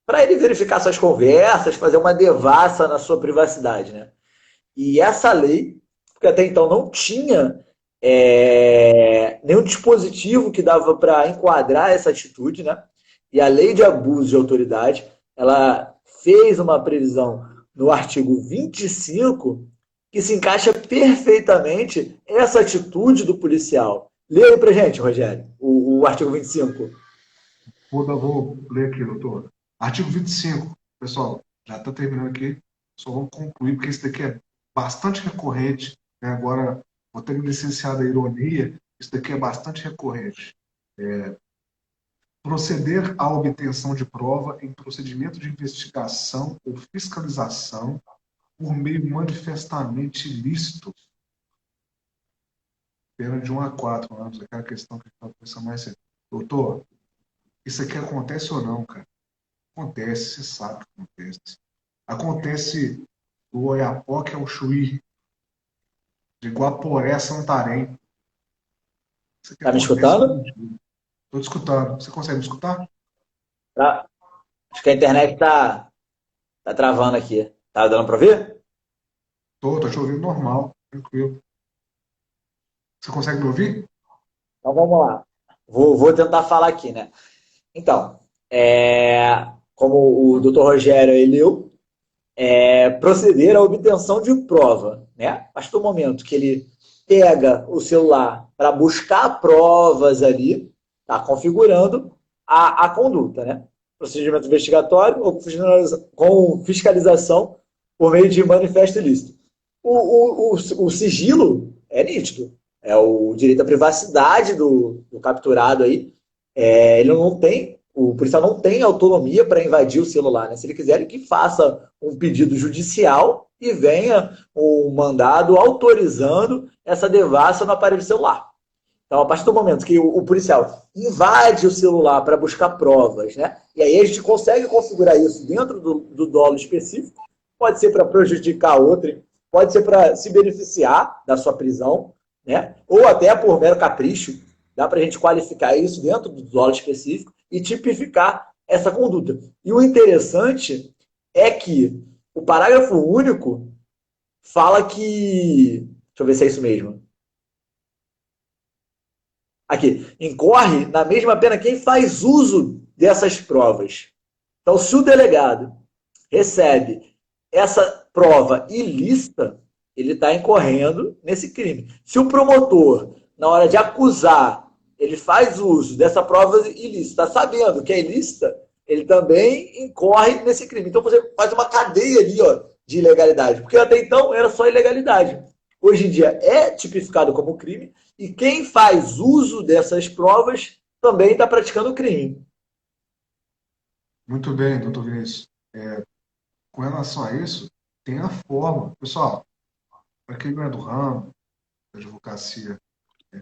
para ele verificar suas conversas, fazer uma devassa na sua privacidade, né? E essa lei, porque até então não tinha nenhum dispositivo que dava para enquadrar essa atitude, né? E a lei de abuso de autoridade, ela fez uma previsão no artigo 25 que se encaixa perfeitamente essa atitude do policial. Lê aí pra gente, Rogério, o artigo 25. Vou ler aqui, doutor. Artigo 25, pessoal, já está terminando aqui, só vamos concluir, porque isso daqui é bastante recorrente, né? Agora, vou ter me licenciado a ironia, isso daqui é bastante recorrente. Proceder à obtenção de prova em procedimento de investigação ou fiscalização por meio manifestamente ilícito, pena de 1 a 4 anos, aquela questão que a gente estava pensando mais cedo. Doutor, isso aqui acontece ou não, cara? Acontece, você sabe que acontece. Acontece do Oiapoque ao Chuí, de Guaporé a Santarém. Isso aqui Tá me acontece todo escutando? dia. Estou te escutando. Você consegue me escutar? Tá. Acho que a internet tá travando aqui. Tá dando para ver? Tô te ouvindo normal, tranquilo. Você consegue me ouvir? Então vamos lá. Vou tentar falar aqui, né? Então, como o Dr. Rogério ele leu, proceder à obtenção de prova, né? A partir do momento que ele pega o celular para buscar provas ali, está configurando a conduta, né? Procedimento investigatório ou com fiscalização por meio de manifesto ilícito. O sigilo é nítido. É o direito à privacidade do capturado aí. Ele não tem, o policial não tem autonomia para invadir o celular, né? Se ele quiser, ele que faça um pedido judicial e venha um mandado autorizando essa devassa no aparelho celular. Então, a partir do momento que o policial invade o celular para buscar provas, né? E aí a gente consegue configurar isso dentro do dolo específico, pode ser para prejudicar outro, pode ser para se beneficiar da sua prisão, né? Ou até por mero capricho, dá para a gente qualificar isso dentro do dolo específico e tipificar essa conduta. E o interessante é que o parágrafo único fala que... Deixa eu ver se é isso mesmo. Aqui, incorre na mesma pena quem faz uso dessas provas. Então, se o delegado recebe essa prova ilícita, ele está incorrendo nesse crime. Se o promotor, na hora de acusar, ele faz uso dessa prova ilícita, sabendo que é ilícita, ele também incorre nesse crime. Então você faz uma cadeia ali, ó, de ilegalidade, porque até então era só ilegalidade. Hoje em dia é tipificado como crime e quem faz uso dessas provas também está praticando crime. Muito bem, doutor Vinícius. Com relação a isso, tem a forma. Pessoal, para quem não é do ramo, da advocacia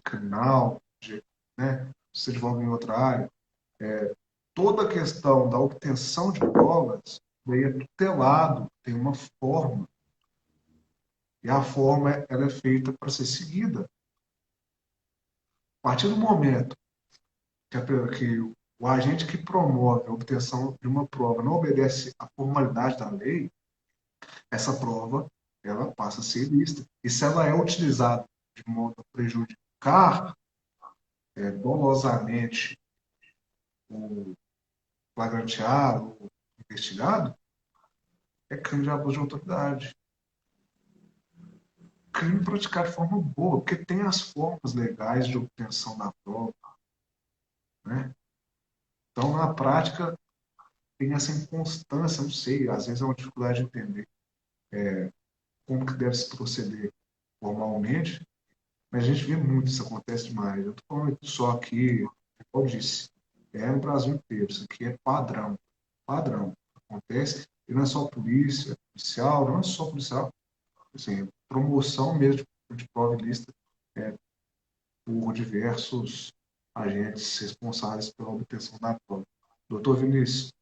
criminal, né, se advoga em outra área, toda a questão da obtenção de provas daí é tutelado, tem uma forma. E a forma ela é feita para ser seguida. A partir do momento que o agente que promove a obtenção de uma prova não obedece à formalidade da lei, essa prova ela passa a ser ilícita. E se ela é utilizada de modo a prejudicar dolosamente o flagranteado, o investigado, é crime de abuso de autoridade. Crime praticado de forma boa, porque tem as formas legais de obtenção da prova. Né? Então, na prática, tem essa inconstância, não sei, às vezes é uma dificuldade de entender como que deve se proceder formalmente, mas a gente vê muito, isso acontece demais. Eu estou falando só aqui, como eu disse, no Brasil inteiro, isso aqui é padrão, padrão. Acontece, e não é só polícia, policial, não é só policial, assim, promoção mesmo de prova ilícita por diversos agentes responsáveis pela obtenção da prova. Doutor Vinícius,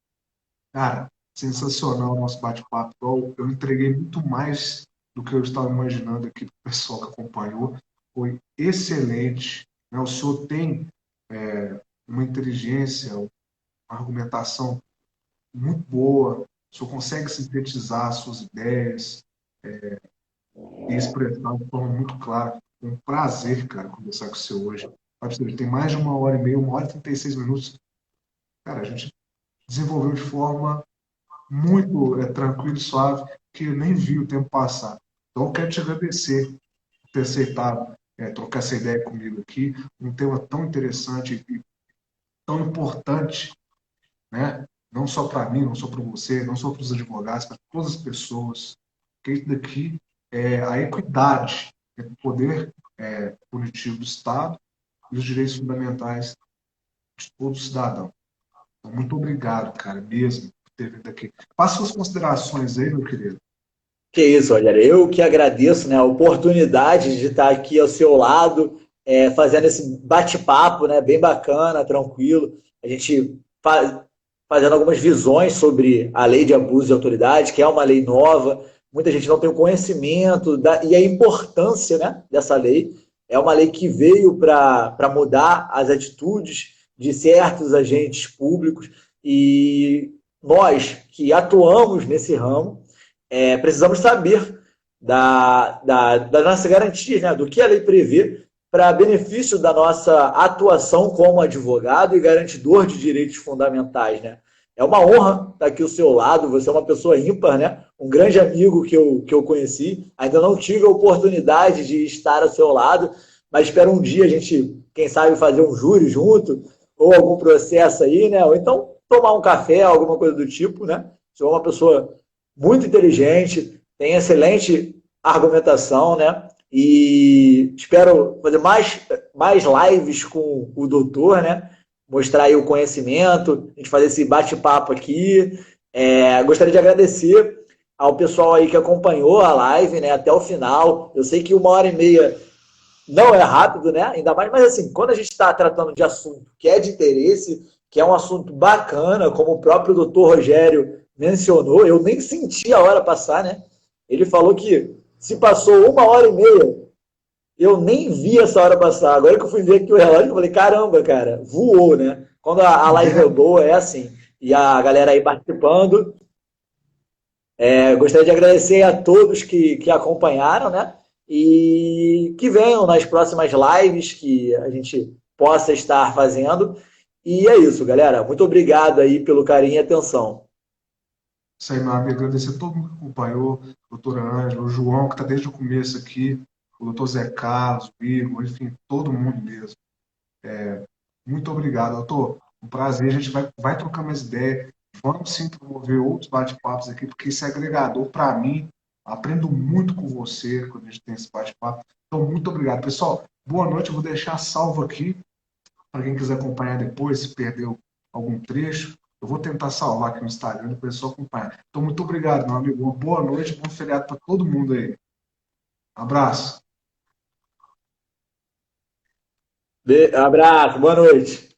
cara, sensacional o nosso bate-papo. Eu entreguei muito mais do que eu estava imaginando aqui para o pessoal que acompanhou. Foi excelente. Né? O senhor tem uma inteligência, uma argumentação muito boa. O senhor consegue sintetizar suas ideias e expressar de forma muito clara. É um prazer, cara, conversar com você hoje. Tem mais de 1h30, 1h36. Cara, a gente desenvolveu de forma muito tranquila e suave, que eu nem vi o tempo passar. Então, eu quero te agradecer por ter aceitado trocar essa ideia comigo aqui, um tema tão interessante e tão importante, né? Não só para mim, não só para você, não só para os advogados, para todas as pessoas. Porque isso daqui é a equidade entre o poder punitivo do Estado e os direitos fundamentais de todo cidadão. Então, muito obrigado, cara, mesmo, por ter vindo aqui. Faça suas considerações aí, meu querido. Que isso, Rogério. Eu que agradeço, né, a oportunidade de estar aqui ao seu lado, fazendo esse bate-papo, né, bem bacana, tranquilo. A gente fazendo algumas visões sobre a lei de abuso de autoridade, que é uma lei nova. Muita gente não tem o conhecimento e a importância, né, dessa lei. É uma lei que veio para mudar as atitudes de certos agentes públicos e nós que atuamos nesse ramo, precisamos saber da nossa garantia, né, do que a lei prevê para benefício da nossa atuação como advogado e garantidor de direitos fundamentais. Né? É uma honra estar aqui ao seu lado, você é uma pessoa ímpar, né? Um grande amigo que eu conheci, ainda não tive a oportunidade de estar ao seu lado, mas espero um dia a gente, quem sabe, fazer um júri junto, ou algum processo aí, né? Ou então tomar um café, alguma coisa do tipo, né? Você é uma pessoa muito inteligente, tem excelente argumentação, né? E espero fazer mais lives com o doutor, né? Mostrar aí o conhecimento, a gente fazer esse bate-papo aqui. Gostaria de agradecer ao pessoal aí que acompanhou a live, né, até o final. Eu sei que 1h30 não é rápido, né? Ainda mais, mas assim, quando a gente está tratando de assunto que é de interesse, que é um assunto bacana, como o próprio doutor Rogério mencionou, eu nem senti a hora passar, né? Ele falou que se passou 1h30, eu nem vi essa hora passar. Agora que eu fui ver aqui o relógio, eu falei, caramba, cara, voou, né? Quando a live é boa, é assim. E a galera aí participando. Gostaria de agradecer a todos que acompanharam, né? E que venham nas próximas lives que a gente possa estar fazendo. E é isso, galera. Muito obrigado aí pelo carinho e atenção. Isso aí, meu amigo. Agradecer a todo mundo que acompanhou, doutora Ângela, o João, que está desde o começo aqui, o doutor Zé Carlos, o Igor, enfim, todo mundo mesmo. Muito obrigado, doutor. Um prazer. A gente vai trocar mais ideia. Vamos sim promover outros bate-papos aqui, porque isso é agregador para mim. Aprendo muito com você quando a gente tem esse bate-papo. Então, muito obrigado. Pessoal, boa noite. Eu vou deixar salvo aqui para quem quiser acompanhar depois, se perdeu algum trecho. Eu vou tentar salvar aqui no Instagram, depois é só acompanhar. Então, muito obrigado, meu amigo. Uma boa noite, bom feriado para todo mundo aí. Abraço. Abraço, boa noite.